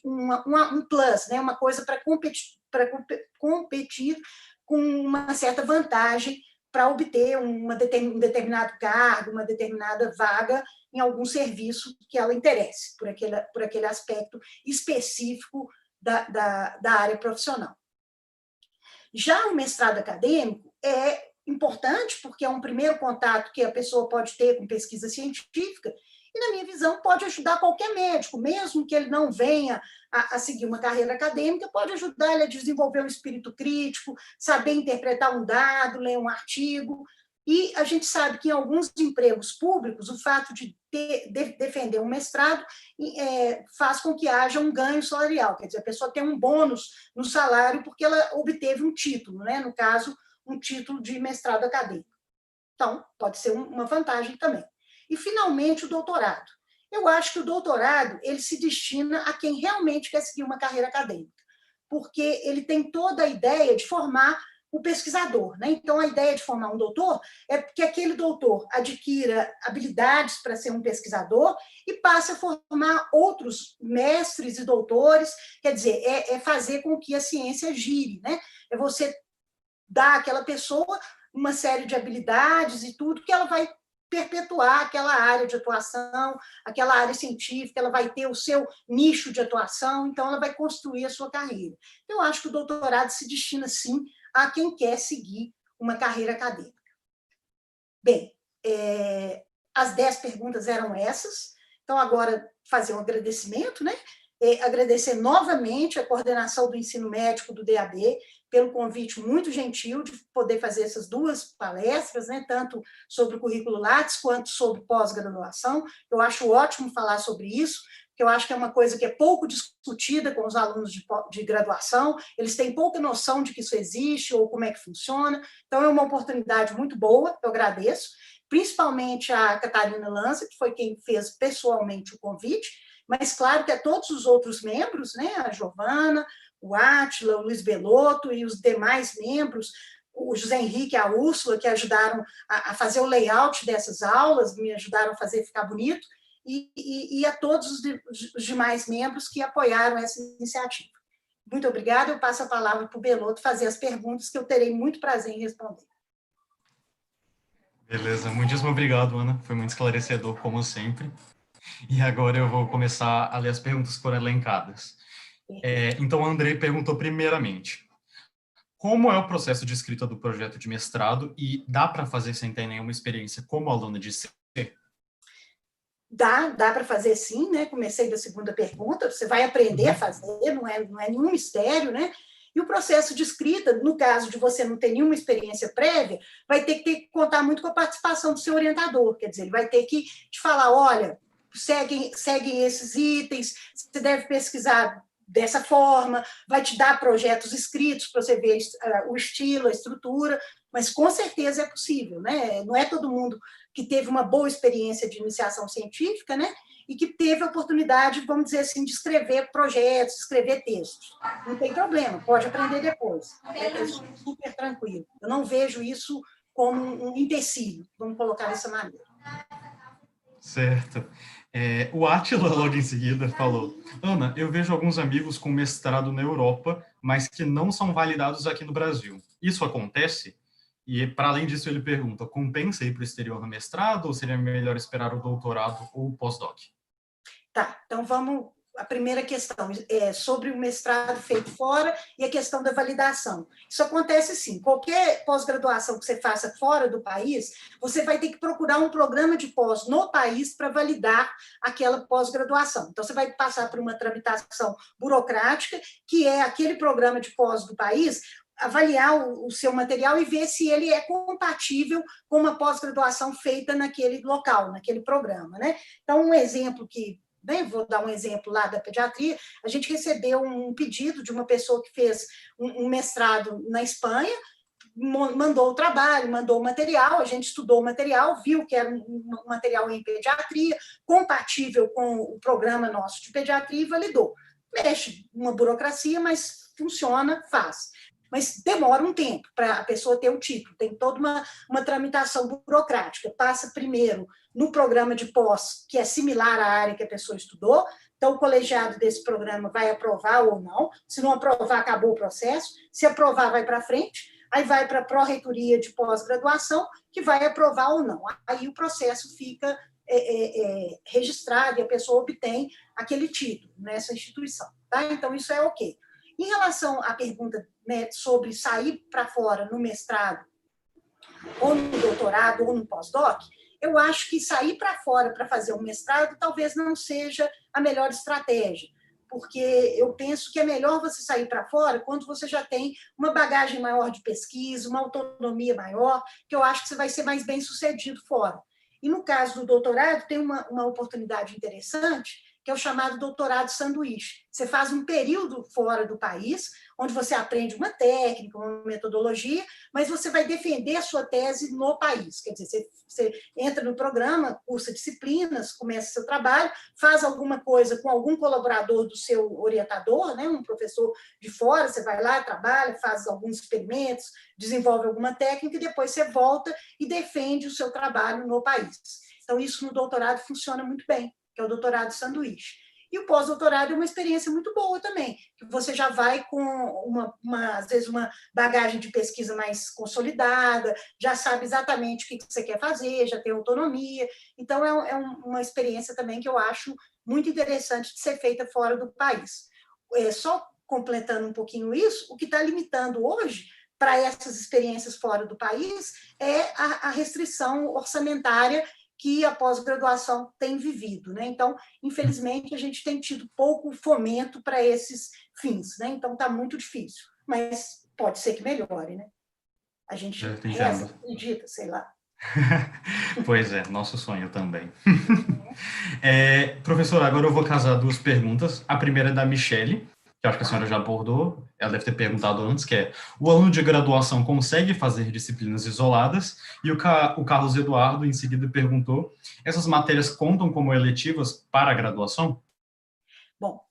plus, né? Uma coisa para competir com uma certa vantagem para obter um determinado cargo, uma determinada vaga em algum serviço que ela interesse, por aquele aspecto específico da área profissional. Já o mestrado acadêmico é importante, porque é um primeiro contato que a pessoa pode ter com pesquisa científica, e, na minha visão, pode ajudar qualquer médico, mesmo que ele não venha a seguir uma carreira acadêmica, pode ajudar ele a desenvolver um espírito crítico, saber interpretar um dado, ler um artigo. E a gente sabe que em alguns empregos públicos, o fato de defender um mestrado faz com que haja um ganho salarial, quer dizer, a pessoa tem um bônus no salário porque ela obteve um título, né? No caso, um título de mestrado acadêmico. Então, pode ser uma vantagem também. E, finalmente, o doutorado. Eu acho que o doutorado ele se destina a quem realmente quer seguir uma carreira acadêmica, porque ele tem toda a ideia de formar o pesquisador. Né? Então, a ideia de formar um doutor é que aquele doutor adquira habilidades para ser um pesquisador e passe a formar outros mestres e doutores, quer dizer, é fazer com que a ciência gire, né? É você dar àquela pessoa uma série de habilidades e tudo que ela vai perpetuar aquela área de atuação, aquela área científica, ela vai ter o seu nicho de atuação, então ela vai construir a sua carreira. Eu acho que o doutorado se destina, sim, a quem quer seguir uma carreira acadêmica. Bem, as 10 perguntas eram essas, então agora fazer um agradecimento, né? Agradecer novamente a coordenação do ensino médico do DAB pelo convite muito gentil de poder fazer essas 2 palestras, né, tanto sobre o currículo Lattes quanto sobre pós-graduação. Eu acho ótimo falar sobre isso, porque eu acho que é uma coisa que é pouco discutida com os alunos de graduação, eles têm pouca noção de que isso existe ou como é que funciona, então é uma oportunidade muito boa, eu agradeço, principalmente a Catarina Lanza, que foi quem fez pessoalmente o convite, mas claro que a todos os outros membros, né, a Giovana, o Átila, o Luiz Belotto e os demais membros, o José Henrique e a Úrsula, que ajudaram a fazer o layout dessas aulas, me ajudaram a fazer ficar bonito, e a todos os demais membros que apoiaram essa iniciativa. Muito obrigada, eu passo a palavra para o Belotto fazer as perguntas que eu terei muito prazer em responder. Beleza, muitíssimo obrigado, Ana, foi muito esclarecedor, como sempre. E agora eu vou começar a ler as perguntas que foram elencadas. Então, o André perguntou primeiramente, como é o processo de escrita do projeto de mestrado e dá para fazer sem ter nenhuma experiência como aluna de C? Dá para fazer sim, né? Comecei da segunda pergunta, você vai aprender a fazer, não é nenhum mistério, né? E o processo de escrita, no caso de você não ter nenhuma experiência prévia, vai ter que contar muito com a participação do seu orientador, quer dizer, ele vai ter que te falar, olha, seguem esses itens, você deve pesquisar dessa forma, vai te dar projetos escritos para você ver o estilo, a estrutura, mas com certeza é possível, né? Não é todo mundo que teve uma boa experiência de iniciação científica, né? E que teve a oportunidade, vamos dizer assim, de escrever projetos, escrever textos. Não tem problema, pode aprender depois. É super tranquilo. Eu não vejo isso como um empecilho, vamos colocar dessa maneira. Certo. O Átila, logo em seguida, falou: Ana, eu vejo alguns amigos com mestrado na Europa, mas que não são validados aqui no Brasil. Isso acontece? E, para além disso, ele pergunta: compensa ir para o exterior no mestrado ou seria melhor esperar o doutorado ou o pós-doc? Tá, então vamos. A primeira questão é sobre o mestrado feito fora e a questão da validação. Isso acontece sim. Qualquer pós-graduação que você faça fora do país, você vai ter que procurar um programa de pós no país para validar aquela pós-graduação. Então, você vai passar por uma tramitação burocrática, que é aquele programa de pós do país avaliar o seu material e ver se ele é compatível com uma pós-graduação feita naquele local, naquele programa, né? Então, um exemplo que vou dar um exemplo lá da pediatria, a gente recebeu um pedido de uma pessoa que fez um mestrado na Espanha, mandou o trabalho, mandou o material, a gente estudou o material, viu que era um material em pediatria, compatível com o programa nosso de pediatria e validou. Mexe uma burocracia, mas funciona, faz. Mas demora um tempo para a pessoa ter o título, tem toda uma tramitação burocrática. Passa primeiro no programa de pós, que é similar à área que a pessoa estudou, então o colegiado desse programa vai aprovar ou não, se não aprovar, acabou o processo, se aprovar, vai para frente, aí vai para a pró-reitoria de pós-graduação, que vai aprovar ou não. Aí o processo fica registrado e a pessoa obtém aquele título nessa instituição. Tá? Então, isso é ok. Em relação à pergunta, né, sobre sair para fora no mestrado, ou no doutorado, ou no pós-doc, eu acho que sair para fora para fazer um mestrado talvez não seja a melhor estratégia, porque eu penso que é melhor você sair para fora quando você já tem uma bagagem maior de pesquisa, uma autonomia maior, que eu acho que você vai ser mais bem sucedido fora. E no caso do doutorado, tem uma oportunidade interessante, que é o chamado doutorado sanduíche. Você faz um período fora do país, onde você aprende uma técnica, uma metodologia, mas você vai defender a sua tese no país. Quer dizer, você entra no programa, cursa disciplinas, começa seu trabalho, faz alguma coisa com algum colaborador do seu orientador, né, um professor de fora, você vai lá, trabalha, faz alguns experimentos, desenvolve alguma técnica e depois você volta e defende o seu trabalho no país. Então, isso no doutorado funciona muito bem, que é o doutorado sanduíche. E o pós-doutorado é uma experiência muito boa também, que você já vai com, às vezes, uma bagagem de pesquisa mais consolidada, já sabe exatamente o que você quer fazer, já tem autonomia. Então, uma experiência também que eu acho muito interessante de ser feita fora do país. Só completando um pouquinho isso, o que está limitando hoje para essas experiências fora do país é a restrição orçamentária que a pós-graduação tem vivido, né? Então, infelizmente, a gente tem tido pouco fomento para esses fins, né? Então, está muito difícil, mas pode ser que melhore, né? A gente reza, acredita, sei lá. Pois é, nosso sonho também. Professora, agora eu vou casar duas perguntas. A primeira é da Michele, que eu acho que a senhora já abordou, ela deve ter perguntado antes, que é: o aluno de graduação consegue fazer disciplinas isoladas? E o Carlos Eduardo, em seguida, perguntou: essas matérias contam como eletivas para a graduação? Bom,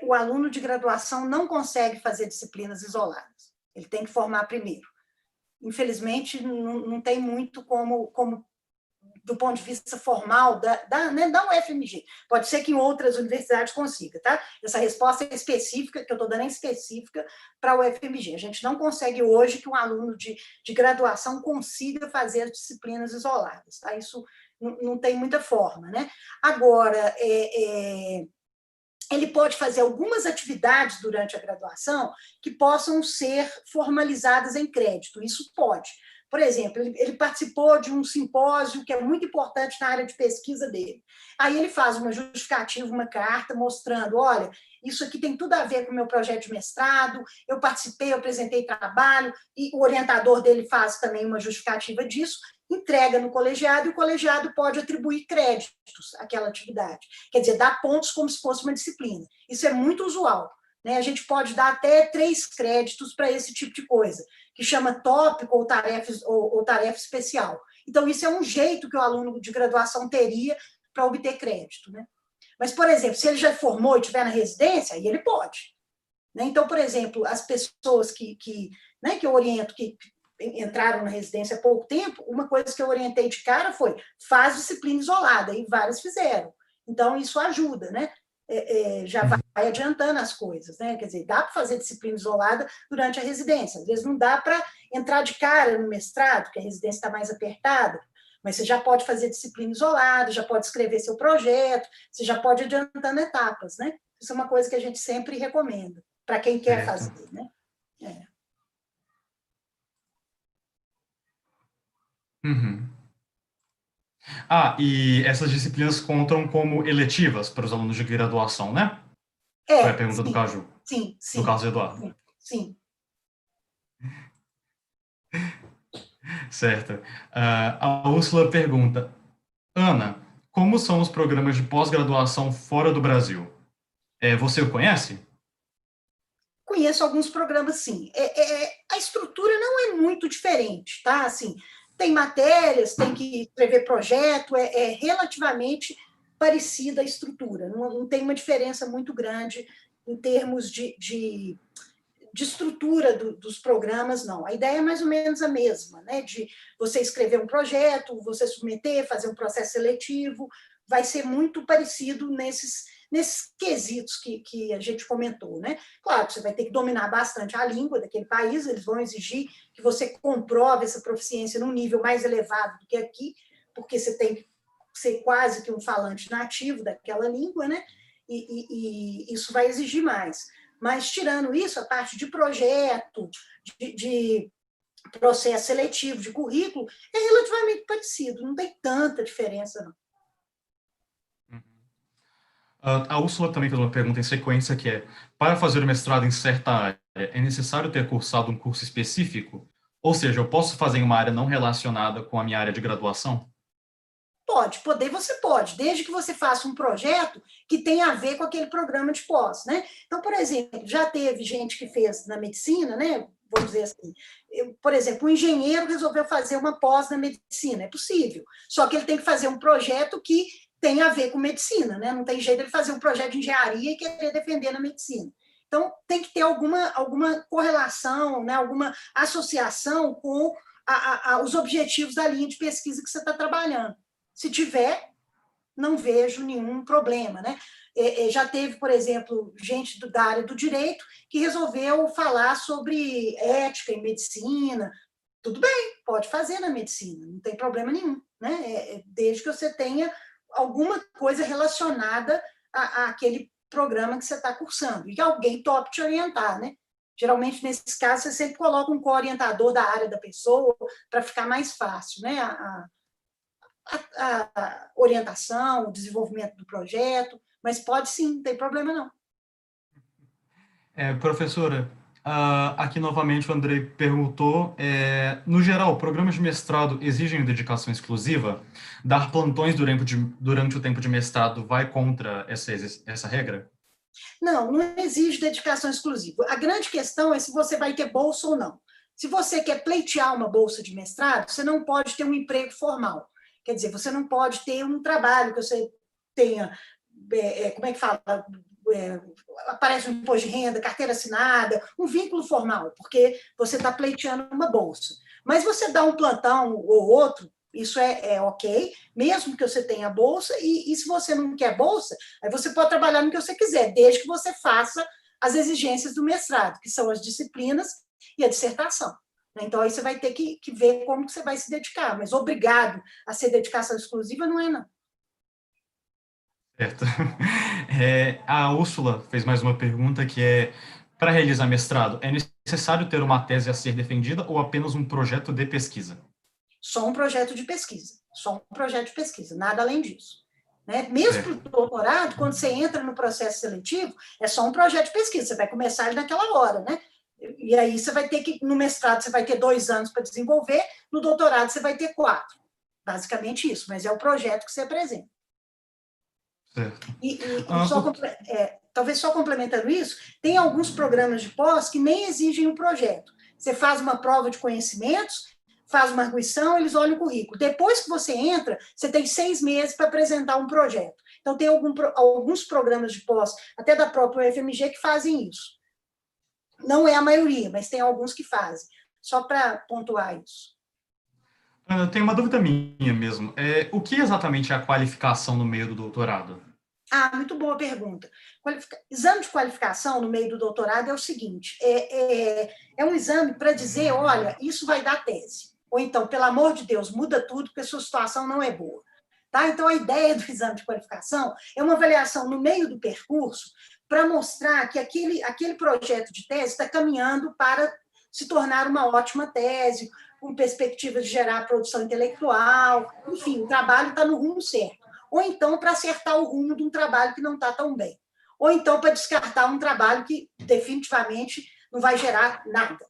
o aluno de graduação não consegue fazer disciplinas isoladas. Ele tem que formar primeiro. Infelizmente, não tem muito como do ponto de vista formal né, da UFMG. Pode ser que em outras universidades consiga, tá? Essa resposta é específica, que eu estou dando é específica para a UFMG. A gente não consegue hoje que um aluno de graduação consiga fazer as disciplinas isoladas, tá? Isso não tem muita forma, né? Agora, ele pode fazer algumas atividades durante a graduação que possam ser formalizadas em crédito. Isso pode. Por exemplo, ele participou de um simpósio que é muito importante na área de pesquisa dele. Aí ele faz uma justificativa, uma carta, mostrando, olha, isso aqui tem tudo a ver com o meu projeto de mestrado, eu participei, eu apresentei trabalho, e o orientador dele faz também uma justificativa disso, entrega no colegiado, e o colegiado pode atribuir créditos àquela atividade. Quer dizer, dá pontos como se fosse uma disciplina. Isso é muito usual. Né? A gente pode dar até 3 créditos para esse tipo de coisa, que chama tópico ou tarefa especial. Então, isso é um jeito que o aluno de graduação teria para obter crédito. Né? Mas, por exemplo, se ele já formou e estiver na residência, aí ele pode. Né? Então, por exemplo, as pessoas que eu oriento, que entraram na residência há pouco tempo, uma coisa que eu orientei de cara foi faz disciplina isolada, e várias fizeram. Então, isso ajuda, né? Já vai adiantando as coisas, né? Quer dizer, dá para fazer disciplina isolada durante a residência. Às vezes não dá para entrar de cara no mestrado, porque a residência está mais apertada, mas você já pode fazer disciplina isolada, já pode escrever seu projeto, você já pode adiantando etapas, né? Isso é uma coisa que a gente sempre recomenda, para quem quer fazer, né? Uhum. E essas disciplinas contam como eletivas para os alunos de graduação, né? Foi a pergunta do Sim, Caju. sim, Do sim, Carlos Eduardo. sim. Certo. A Úrsula pergunta, Ana, como são os programas de pós-graduação fora do Brasil? Você o conhece? Conheço alguns programas, sim. A estrutura não é muito diferente, tá? Assim, tem matérias, tem que escrever projeto, é relativamente parecida a estrutura, não tem uma diferença muito grande em termos de estrutura dos programas, não. A ideia é mais ou menos a mesma, né? De você escrever um projeto, você submeter, fazer um processo seletivo, vai ser muito parecido nesses quesitos que a gente comentou, né? Claro, você vai ter que dominar bastante a língua daquele país, eles vão exigir que você comprove essa proficiência num nível mais elevado do que aqui, porque você tem que ser quase que um falante nativo daquela língua, né? E isso vai exigir mais. Mas, tirando isso, a parte de projeto, de processo seletivo, de currículo, é relativamente parecido, não tem tanta diferença, não. A Úrsula também fez uma pergunta em sequência que é, para fazer o mestrado em certa área, é necessário ter cursado um curso específico? Ou seja, eu posso fazer em uma área não relacionada com a minha área de graduação? Poder você pode, desde que você faça um projeto que tenha a ver com aquele programa de pós, né? Então, por exemplo, já teve gente que fez na medicina, né? Vamos dizer assim, por exemplo, um engenheiro resolveu fazer uma pós na medicina, é possível, só que ele tem que fazer um projeto que tem a ver com medicina, né? Não tem jeito de ele fazer um projeto de engenharia e querer defender na medicina. Então, tem que ter alguma correlação, né? Alguma associação com os objetivos da linha de pesquisa que você está trabalhando. Se tiver, não vejo nenhum problema, né? Já teve, por exemplo, gente da área do direito que resolveu falar sobre ética em medicina. Tudo bem, pode fazer na medicina, não tem problema nenhum, né? Desde que você tenha alguma coisa relacionada àquele programa que você está cursando e que alguém tope te orientar, né? Geralmente, nesses casos, você sempre coloca um co-orientador da área da pessoa para ficar mais fácil, né? A orientação, o desenvolvimento do projeto, mas pode sim, não tem problema não. Professora, aqui novamente o Andrei perguntou, no geral, programas de mestrado exigem dedicação exclusiva? Dar plantões durante o tempo de mestrado vai contra essa regra? Não exige dedicação exclusiva. A grande questão é se você vai ter bolsa ou não. Se você quer pleitear uma bolsa de mestrado, você não pode ter um emprego formal. Quer dizer, você não pode ter um trabalho que você tenha, como é que fala? Aparece um imposto de renda, carteira assinada, um vínculo formal, porque você está pleiteando uma bolsa. Mas você dá um plantão ou outro, isso é ok, mesmo que você tenha bolsa, e se você não quer bolsa, aí você pode trabalhar no que você quiser, desde que você faça as exigências do mestrado, que são as disciplinas e a dissertação. Então, aí você vai ter que ver como que você vai se dedicar, mas obrigado a ser dedicação exclusiva não é, não. Certo. A Úrsula fez mais uma pergunta que para realizar mestrado, é necessário ter uma tese a ser defendida ou apenas um projeto de pesquisa? Só um projeto de pesquisa, só um projeto de pesquisa, nada além disso. Né? Mesmo para o Certo. doutorado, quando você entra no processo seletivo, é só um projeto de pesquisa, você vai começar ele naquela hora, né? E aí você vai ter que, no mestrado, você vai ter 2 anos para desenvolver, no doutorado você vai ter 4. Basicamente isso, mas é o projeto que você apresenta. Certo. E Ah, só, talvez só complementando isso, tem alguns programas de pós que nem exigem um projeto. Você faz uma prova de conhecimentos, faz uma arguição, eles olham o currículo. Depois que você entra, você tem 6 meses para apresentar um projeto. Então, tem alguns programas de pós, até da própria UFMG, que fazem isso. Não é a maioria, mas tem alguns que fazem. Só para pontuar isso. eu tenho uma dúvida minha mesmo. O que exatamente é a qualificação no meio do doutorado? Muito boa pergunta. Exame de qualificação no meio do doutorado é o seguinte: é um exame para dizer, olha, isso vai dar tese. Ou então, pelo amor de Deus, muda tudo, porque a sua situação não é boa. Tá? Então, a ideia do exame de qualificação é uma avaliação no meio do percurso para mostrar que aquele projeto de tese está caminhando para se tornar uma ótima tese, com perspectiva de gerar produção intelectual, enfim, o trabalho está no rumo certo. Ou então para acertar o rumo de um trabalho que não está tão bem. Ou então para descartar um trabalho que definitivamente não vai gerar nada.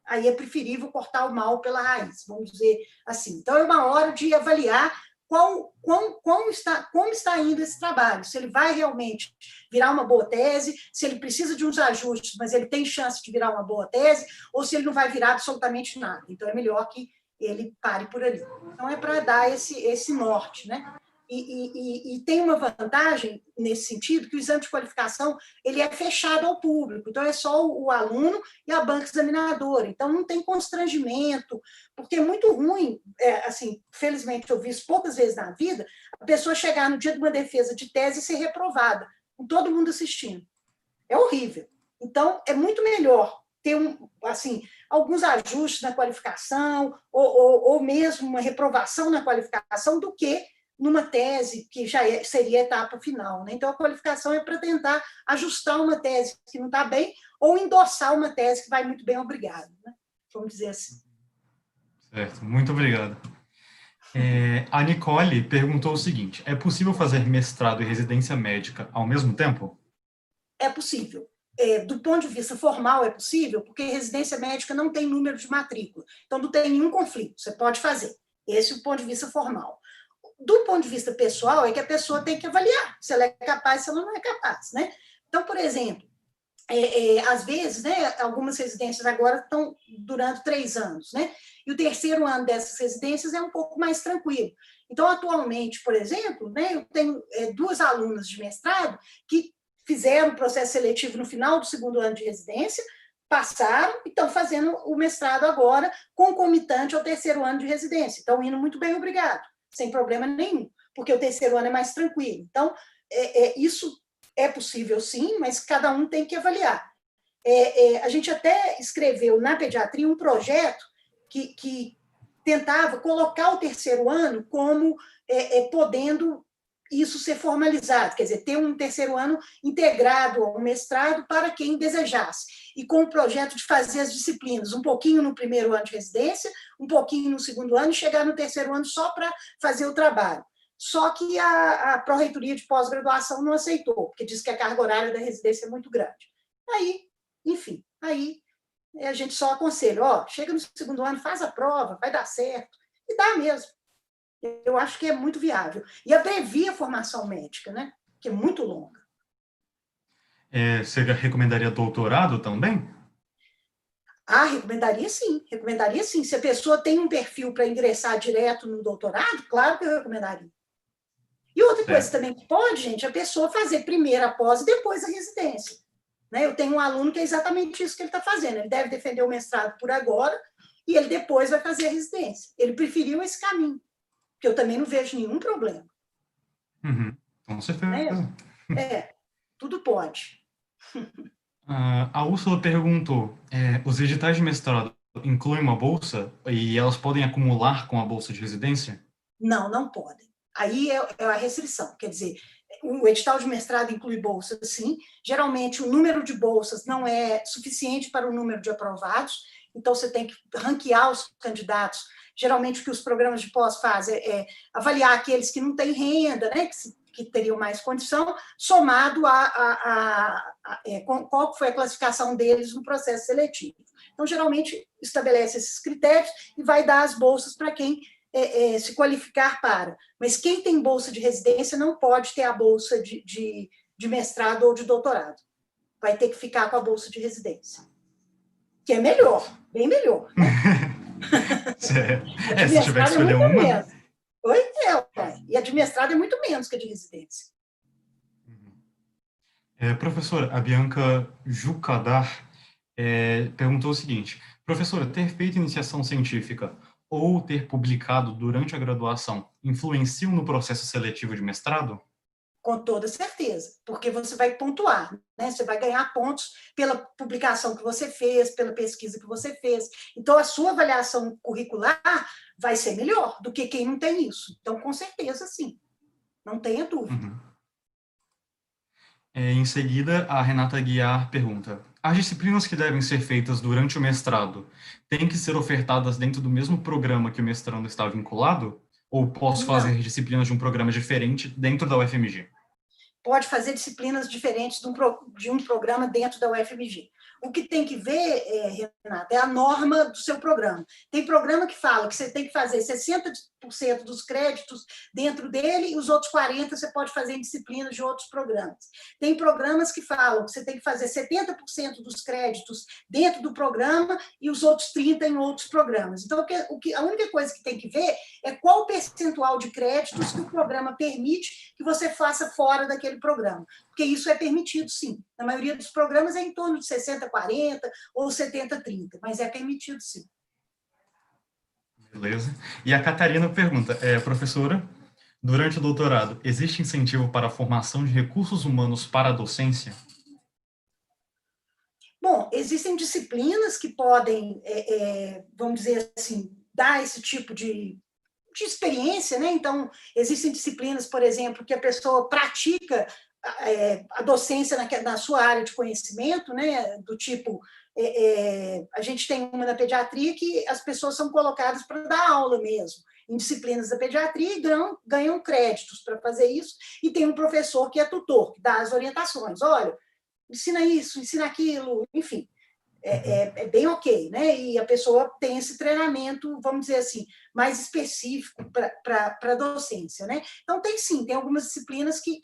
Aí é preferível cortar o mal pela raiz, vamos dizer assim. Então é uma hora de avaliar como está indo esse trabalho, se ele vai realmente virar uma boa tese, se ele precisa de uns ajustes, mas ele tem chance de virar uma boa tese, ou se ele não vai virar absolutamente nada. Então é melhor que ele pare por ali. Então é para dar esse norte, né? E tem uma vantagem nesse sentido, que o exame de qualificação ele é fechado ao público, então é só o aluno e a banca examinadora, então não tem constrangimento, porque é muito ruim, assim, felizmente eu vi isso poucas vezes na vida, a pessoa chegar no dia de uma defesa de tese e ser reprovada, com todo mundo assistindo. É horrível. Então, é muito melhor ter assim, alguns ajustes na qualificação, ou mesmo uma reprovação na qualificação, do que numa tese que já seria a etapa final. Né? Então, a qualificação é para tentar ajustar uma tese que não está bem, ou endossar uma tese que vai muito bem, obrigado. Né? Vamos dizer assim. Certo, muito obrigado. A Nicole perguntou o seguinte: é possível fazer mestrado e residência médica ao mesmo tempo? É possível. Do ponto de vista formal, é possível, porque residência médica não tem número de matrícula. Então, não tem nenhum conflito, você pode fazer. Esse é o ponto de vista formal. Do ponto de vista pessoal, é que a pessoa tem que avaliar se ela é capaz, se ela não é capaz. Né? Então, por exemplo, às vezes, né, algumas residências agora estão durando 3 anos, né? E o terceiro ano dessas residências é um pouco mais tranquilo. Então, atualmente, por exemplo, né, eu tenho 2 alunas de mestrado que fizeram o processo seletivo no final do segundo ano de residência, passaram e estão fazendo o mestrado agora, concomitante ao terceiro ano de residência. Estão indo muito bem, obrigado, sem problema nenhum, porque o terceiro ano é mais tranquilo. Então, isso é possível sim, mas cada um tem que avaliar. A gente até escreveu na pediatria um projeto que tentava colocar o terceiro ano como podendo isso ser formalizado, quer dizer, ter um terceiro ano integrado ao mestrado para quem desejasse, e com o projeto de fazer as disciplinas, um pouquinho no primeiro ano de residência, um pouquinho no segundo ano, e chegar no terceiro ano só para fazer o trabalho. Só que a Pró-Reitoria de Pós-Graduação não aceitou, porque diz que a carga horária da residência é muito grande. Aí, enfim, aí a gente só aconselha, chega no segundo ano, faz a prova, vai dar certo, e dá mesmo. Eu acho que é muito viável. E abrevia a formação médica, né? Que é muito longa. Você recomendaria doutorado também? Recomendaria sim, recomendaria sim. Se a pessoa tem um perfil para ingressar direto no doutorado, claro que eu recomendaria. E outra coisa Certo. também que pode, gente, a pessoa fazer primeiro a pós e depois a residência. Né? Eu tenho um aluno que é exatamente isso que ele está fazendo. Ele deve defender o mestrado por agora e ele depois vai fazer a residência. Ele preferiu esse caminho, que eu também não vejo nenhum problema. Uhum, com Né? certeza. Tudo pode. A Úrsula perguntou: os editais de mestrado incluem uma bolsa e elas podem acumular com a bolsa de residência? Não, não podem. Aí é a restrição. Quer dizer, O edital de mestrado inclui bolsas, sim. Geralmente, o número de bolsas não é suficiente para o número de aprovados, então você tem que ranquear os candidatos. Geralmente, o que os programas de pós fazem é avaliar aqueles que não têm renda, né, que teriam mais condição, somado qual foi a classificação deles no processo seletivo. Então, geralmente, estabelece esses critérios e vai dar as bolsas para quem se qualificar para. Mas quem tem bolsa de residência não pode ter a bolsa de mestrado ou de doutorado. Vai ter que ficar com a bolsa de residência. Que é melhor, bem melhor, né? Se tiver que escolher uma... Menos. Oi? E a de mestrado é muito menos que a de residência. Professora, a Bianca Jucadar perguntou o seguinte: professora, ter feito iniciação científica ou ter publicado durante a graduação influenciam no processo seletivo de mestrado? Com toda certeza, porque você vai pontuar, né? Você vai ganhar pontos pela publicação que você fez, pela pesquisa que você fez. Então, a sua avaliação curricular vai ser melhor do que quem não tem isso. Então, com certeza, sim. Não tenha dúvida. Uhum. Em seguida, a Renata Guiar pergunta: as disciplinas que devem ser feitas durante o mestrado têm que ser ofertadas dentro do mesmo programa que o mestrando está vinculado? Ou posso fazer disciplinas de um programa diferente dentro da UFMG? Pode fazer disciplinas diferentes de um programa dentro da UFMG. O que tem que ver, Renata, é a norma do seu programa. Tem programa que fala que você tem que fazer 60% dos créditos dentro dele e os outros 40% você pode fazer em disciplinas de outros programas. Tem programas que falam que você tem que fazer 70% dos créditos dentro do programa e os outros 30% em outros programas. Então, a única coisa que tem que ver é qual o percentual de créditos que o programa permite que você faça fora daquele programa. Porque isso é permitido, sim. Na maioria dos programas é em torno de 60-40 ou 70-30, mas é permitido, sim. Beleza. E a Catarina pergunta: professora, durante o doutorado, existe incentivo para a formação de recursos humanos para a docência? Bom, existem disciplinas que podem, vamos dizer assim, dar esse tipo de experiência, né? Então, existem disciplinas, por exemplo, que a pessoa pratica a docência na sua área de conhecimento, né? Do tipo, a gente tem uma na pediatria que as pessoas são colocadas para dar aula mesmo, em disciplinas da pediatria, e ganham créditos para fazer isso, e tem um professor que é tutor, que dá as orientações. Olha, ensina isso, ensina aquilo, enfim. É bem ok, né? E a pessoa tem esse treinamento, vamos dizer assim, mais específico para a docência, né? Então, tem sim, tem algumas disciplinas que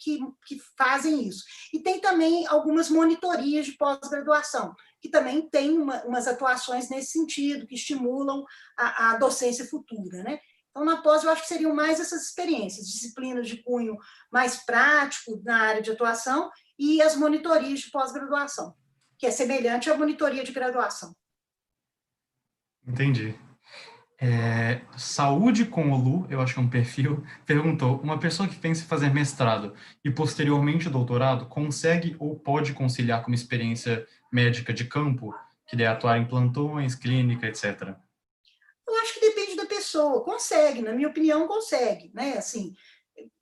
fazem isso. E tem também algumas monitorias de pós-graduação, que também tem umas atuações nesse sentido, que estimulam a docência futura, né? Então, na pós, eu acho que seriam mais essas experiências, disciplinas de cunho mais prático na área de atuação e as monitorias de pós-graduação, que é semelhante à monitoria de graduação. Entendi. Saúde com o Lu, eu acho que é um perfil, perguntou: uma pessoa que pensa em fazer mestrado e posteriormente doutorado consegue ou pode conciliar com uma experiência médica de campo, que é atuar em plantões, clínica, etc.? Eu acho que depende da pessoa, consegue, na minha opinião, consegue, né? Assim,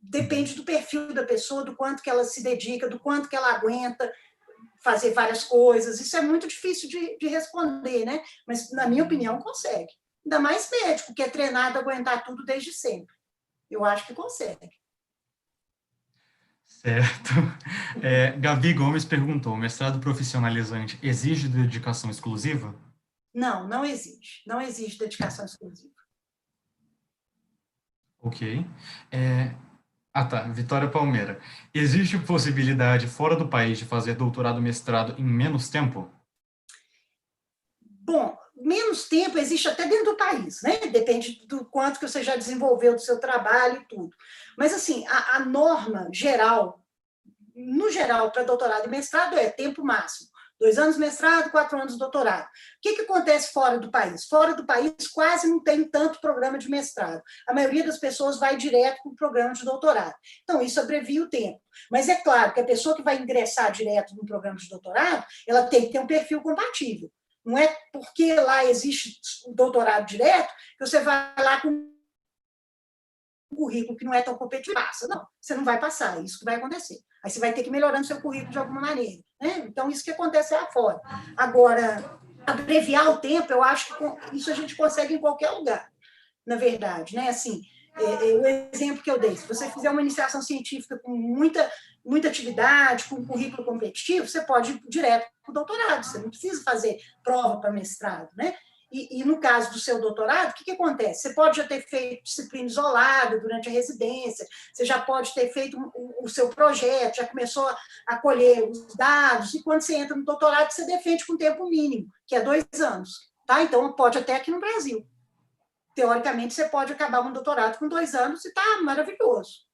depende do perfil da pessoa, do quanto que ela se dedica, do quanto que ela aguenta fazer várias coisas. Isso é muito difícil de responder, né? Mas, na minha opinião, consegue. Ainda mais médico, que é treinado a aguentar tudo desde sempre. Eu acho que consegue. Certo. Gabi Gomes perguntou: mestrado profissionalizante exige dedicação exclusiva? Não, não exige. Não exige dedicação exclusiva. Ok. Tá. Vitória Palmeira: existe possibilidade fora do país de fazer doutorado e mestrado em menos tempo? Bom, menos tempo existe até dentro do país, né? Depende do quanto que você já desenvolveu do seu trabalho e tudo. Mas, assim, a norma geral, no geral, para doutorado e mestrado é tempo máximo. 2 anos de mestrado, 4 anos de doutorado. O que acontece fora do país? Fora do país quase não tem tanto programa de mestrado. A maioria das pessoas vai direto para o programa de doutorado. Então, isso abrevia o tempo. Mas é claro que a pessoa que vai ingressar direto no programa de doutorado, ela tem que ter um perfil compatível. Não é porque lá existe o doutorado direto que você vai lá com currículo que não é tão competitivo, passa. Não, você não vai passar, é isso que vai acontecer. Aí você vai ter que ir melhorando seu currículo de alguma maneira. Né? Então, isso que acontece lá fora. Agora, abreviar o tempo, eu acho que isso a gente consegue em qualquer lugar, na verdade. Né? Assim, o exemplo que eu dei, se você fizer uma iniciação científica com muita atividade, com um currículo competitivo, você pode ir direto para o doutorado, você não precisa fazer prova para mestrado, né? E no caso do seu doutorado, o que acontece? Você pode já ter feito disciplina isolada durante a residência, você já pode ter feito o seu projeto, já começou a colher os dados, e quando você entra no doutorado, você defende com tempo mínimo, que é 2 anos. Tá? Então, pode até aqui no Brasil. Teoricamente, você pode acabar um doutorado com 2 anos e está maravilhoso.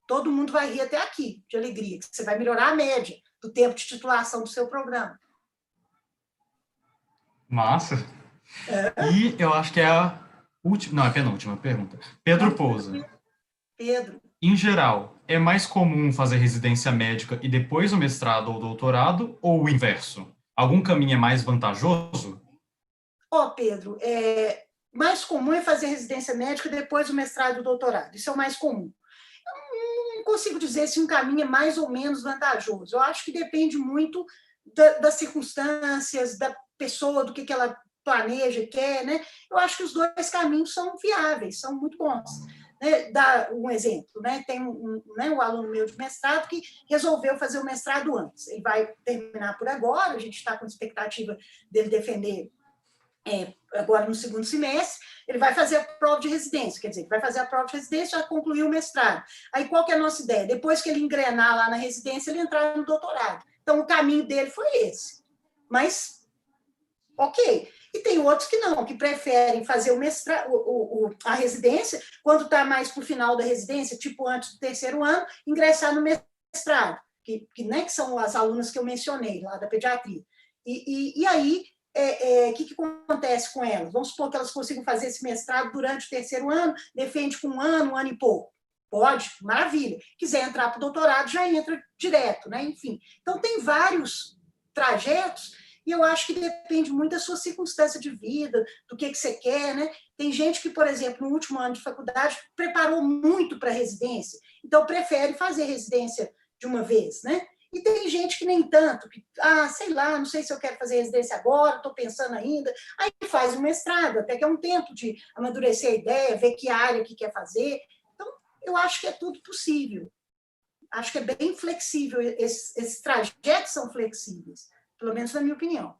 Todo mundo vai rir até aqui, de alegria, que você vai melhorar a média do tempo de titulação do seu programa. Massa. E eu acho que é a última, não, é a penúltima pergunta. Pedro Pousa. Pedro. Em geral, é mais comum fazer residência médica e depois o mestrado ou doutorado, ou o inverso? Algum caminho é mais vantajoso? Pedro, mais comum é fazer residência médica e depois o mestrado e o doutorado. Isso é o mais comum. Eu não consigo dizer se um caminho é mais ou menos vantajoso. Eu acho que depende muito das circunstâncias, da pessoa, do que ela planeja e quer, né? Eu acho que os 2 caminhos são viáveis, são muito bons. Né? Dar um exemplo, né? Tem um aluno meu de mestrado que resolveu fazer o mestrado antes. Ele vai terminar por agora, a gente está com expectativa dele defender agora no segundo semestre, ele vai fazer a prova de residência, quer dizer, vai fazer a prova de residência, já concluiu o mestrado. Aí qual que é a nossa ideia? Depois que ele engrenar lá na residência, ele entrar no doutorado. Então, o caminho dele foi esse. Mas, ok. E tem outros que não, que preferem fazer o mestrado, a residência, quando está mais para o final da residência, tipo antes do 3º ano, ingressar no mestrado, que são as alunas que eu mencionei, lá da pediatria. E aí, que acontece com elas? Vamos supor que elas consigam fazer esse mestrado durante o 3º ano, defende com um ano e pouco. Pode, maravilha. Quiser entrar para o doutorado, já entra direto, né? Enfim. Então, tem vários trajetos, e eu acho que depende muito da sua circunstância de vida, do que você quer, né? Tem gente que, por exemplo, no último ano de faculdade, preparou muito para a residência, então prefere fazer residência de uma vez, né? E tem gente que nem tanto, que, sei lá, não sei se eu quero fazer residência agora, estou pensando ainda, aí faz um mestrado, até que é um tempo de amadurecer a ideia, ver que área que quer fazer. Então, eu acho que é tudo possível. Acho que é bem flexível, esses trajetos são flexíveis, pelo menos na minha opinião.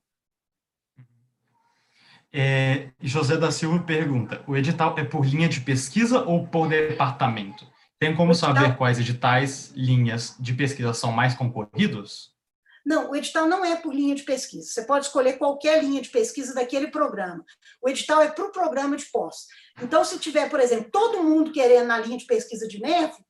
José da Silva pergunta, o edital é por linha de pesquisa ou por departamento? Tem como saber quais editais, linhas de pesquisa são mais concorridos? Não, o edital não é por linha de pesquisa. Você pode escolher qualquer linha de pesquisa daquele programa. O edital é para o programa de pós. Então, se tiver, por exemplo, todo mundo querendo na linha de pesquisa de nervo,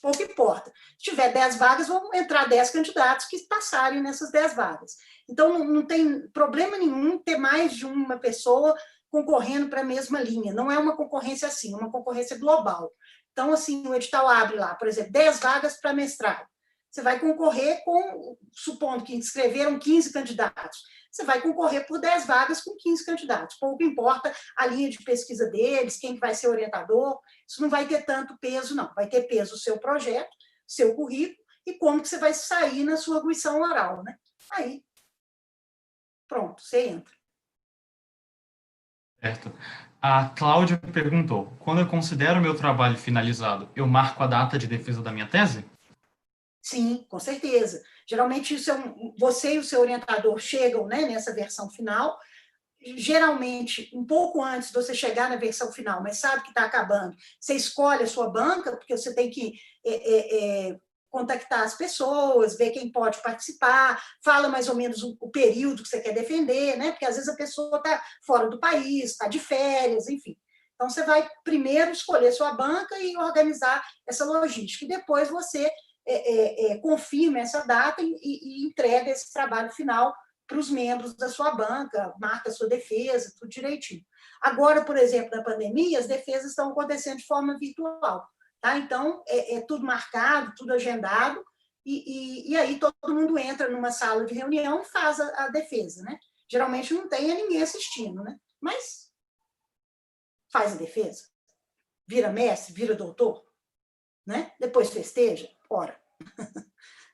pouco importa. Se tiver 10 vagas, vão entrar 10 candidatos que passarem nessas 10 vagas. Então, não tem problema nenhum ter mais de uma pessoa concorrendo para a mesma linha. Não é uma concorrência assim, é uma concorrência global. Então, assim, o edital abre lá, por exemplo, 10 vagas para mestrado. Você vai concorrer com, supondo que inscreveram 15 candidatos, você vai concorrer por 10 vagas com 15 candidatos. Pouco importa a linha de pesquisa deles, quem vai ser orientador, isso não vai ter tanto peso, não. Vai ter peso o seu projeto, seu currículo, e como que você vai sair na sua arguição oral, né? Aí, pronto, você entra. Certo. A Cláudia perguntou, quando eu considero o meu trabalho finalizado, eu marco a data de defesa da minha tese? Sim, com certeza. Geralmente, isso você e o seu orientador chegam, né, nessa versão final, geralmente, um pouco antes de você chegar na versão final, mas sabe que está acabando, você escolhe a sua banca, porque você tem que contactar as pessoas, ver quem pode participar, fala mais ou menos o período que você quer defender, né? Porque às vezes a pessoa está fora do país, está de férias, enfim. Então, você vai primeiro escolher sua banca e organizar essa logística, e depois você confirma essa data e entrega esse trabalho final para os membros da sua banca, marca a sua defesa, tudo direitinho. Agora, por exemplo, na pandemia, as defesas estão acontecendo de forma virtual. Tá? Então, é tudo marcado, tudo agendado, e aí todo mundo entra numa sala de reunião e faz a defesa. Né? Geralmente não tem ninguém assistindo, né? Mas faz a defesa. vira mestre, vira doutor, né? Depois festeja, ora.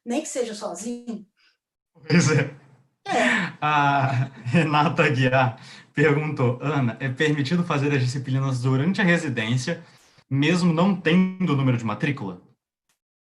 Nem que seja sozinho. Pois é. É, A Renata Guiar perguntou, Ana, é permitido fazer as disciplinas durante a residência, mesmo não tendo o número de matrícula?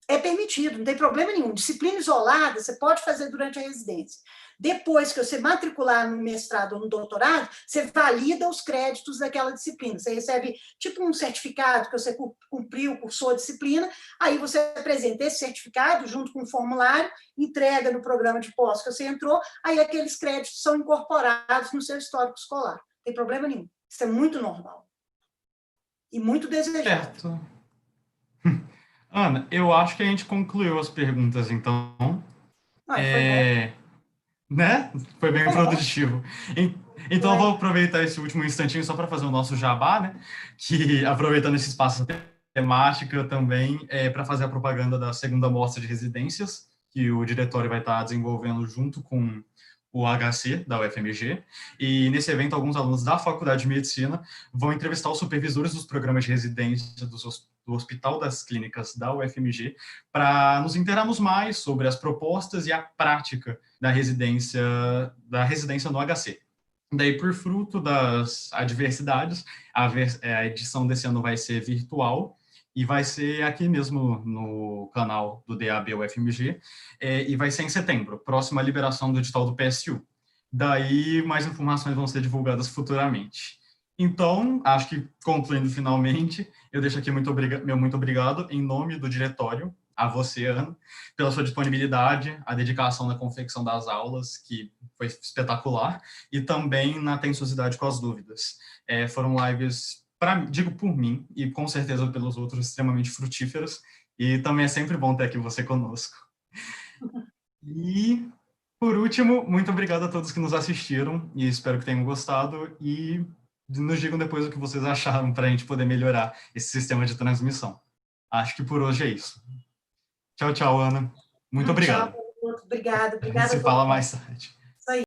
é permitido, não tem problema nenhum. Disciplina isolada você pode fazer durante a residência. Depois que você matricular no mestrado ou no doutorado, você valida os créditos daquela disciplina. Você recebe tipo um certificado que você cumpriu, cursou a disciplina, aí você apresenta esse certificado junto com o formulário, entrega no programa de pós que você entrou, aí aqueles créditos são incorporados no seu histórico escolar. Não tem problema nenhum. Isso é muito normal. E muito desejado. Certo. Ana, eu acho que a gente concluiu as perguntas, então. Ah, foi bom. Né? Foi bem Foi bom. produtivo. Então, eu vou aproveitar esse último instantinho só para fazer o nosso jabá, né? Que, aproveitando esse espaço temático também, para fazer a propaganda da segunda mostra de residências, que o diretório vai estar desenvolvendo junto com o HC da UFMG. E nesse evento, alguns alunos da Faculdade de Medicina vão entrevistar os supervisores dos programas de residência do Hospital das Clínicas da UFMG para nos inteirarmos mais sobre as propostas e a prática da residência no HC. Daí, por fruto das adversidades, a edição desse ano vai ser virtual e vai ser aqui mesmo no canal do DAB UFMG, e vai ser em setembro, próxima liberação do edital do PSU. Daí, mais informações vão ser divulgadas futuramente. Então, acho que, concluindo finalmente, eu deixo aqui meu muito obrigado em nome do diretório, a você, Ana, pela sua disponibilidade, a dedicação na confecção das aulas, que foi espetacular, e também na atenciosidade com as dúvidas. Foram lives, digo por mim, e com certeza pelos outros, extremamente frutíferas, e também é sempre bom ter aqui você conosco. E, por último, muito obrigado a todos que nos assistiram, e espero que tenham gostado, e nos digam depois o que vocês acharam para a gente poder melhorar esse sistema de transmissão. Acho que por hoje é isso. Tchau, tchau, Ana. Muito Tchau, obrigado. obrigado. A gente Obrigada se a fala todos. mais tarde.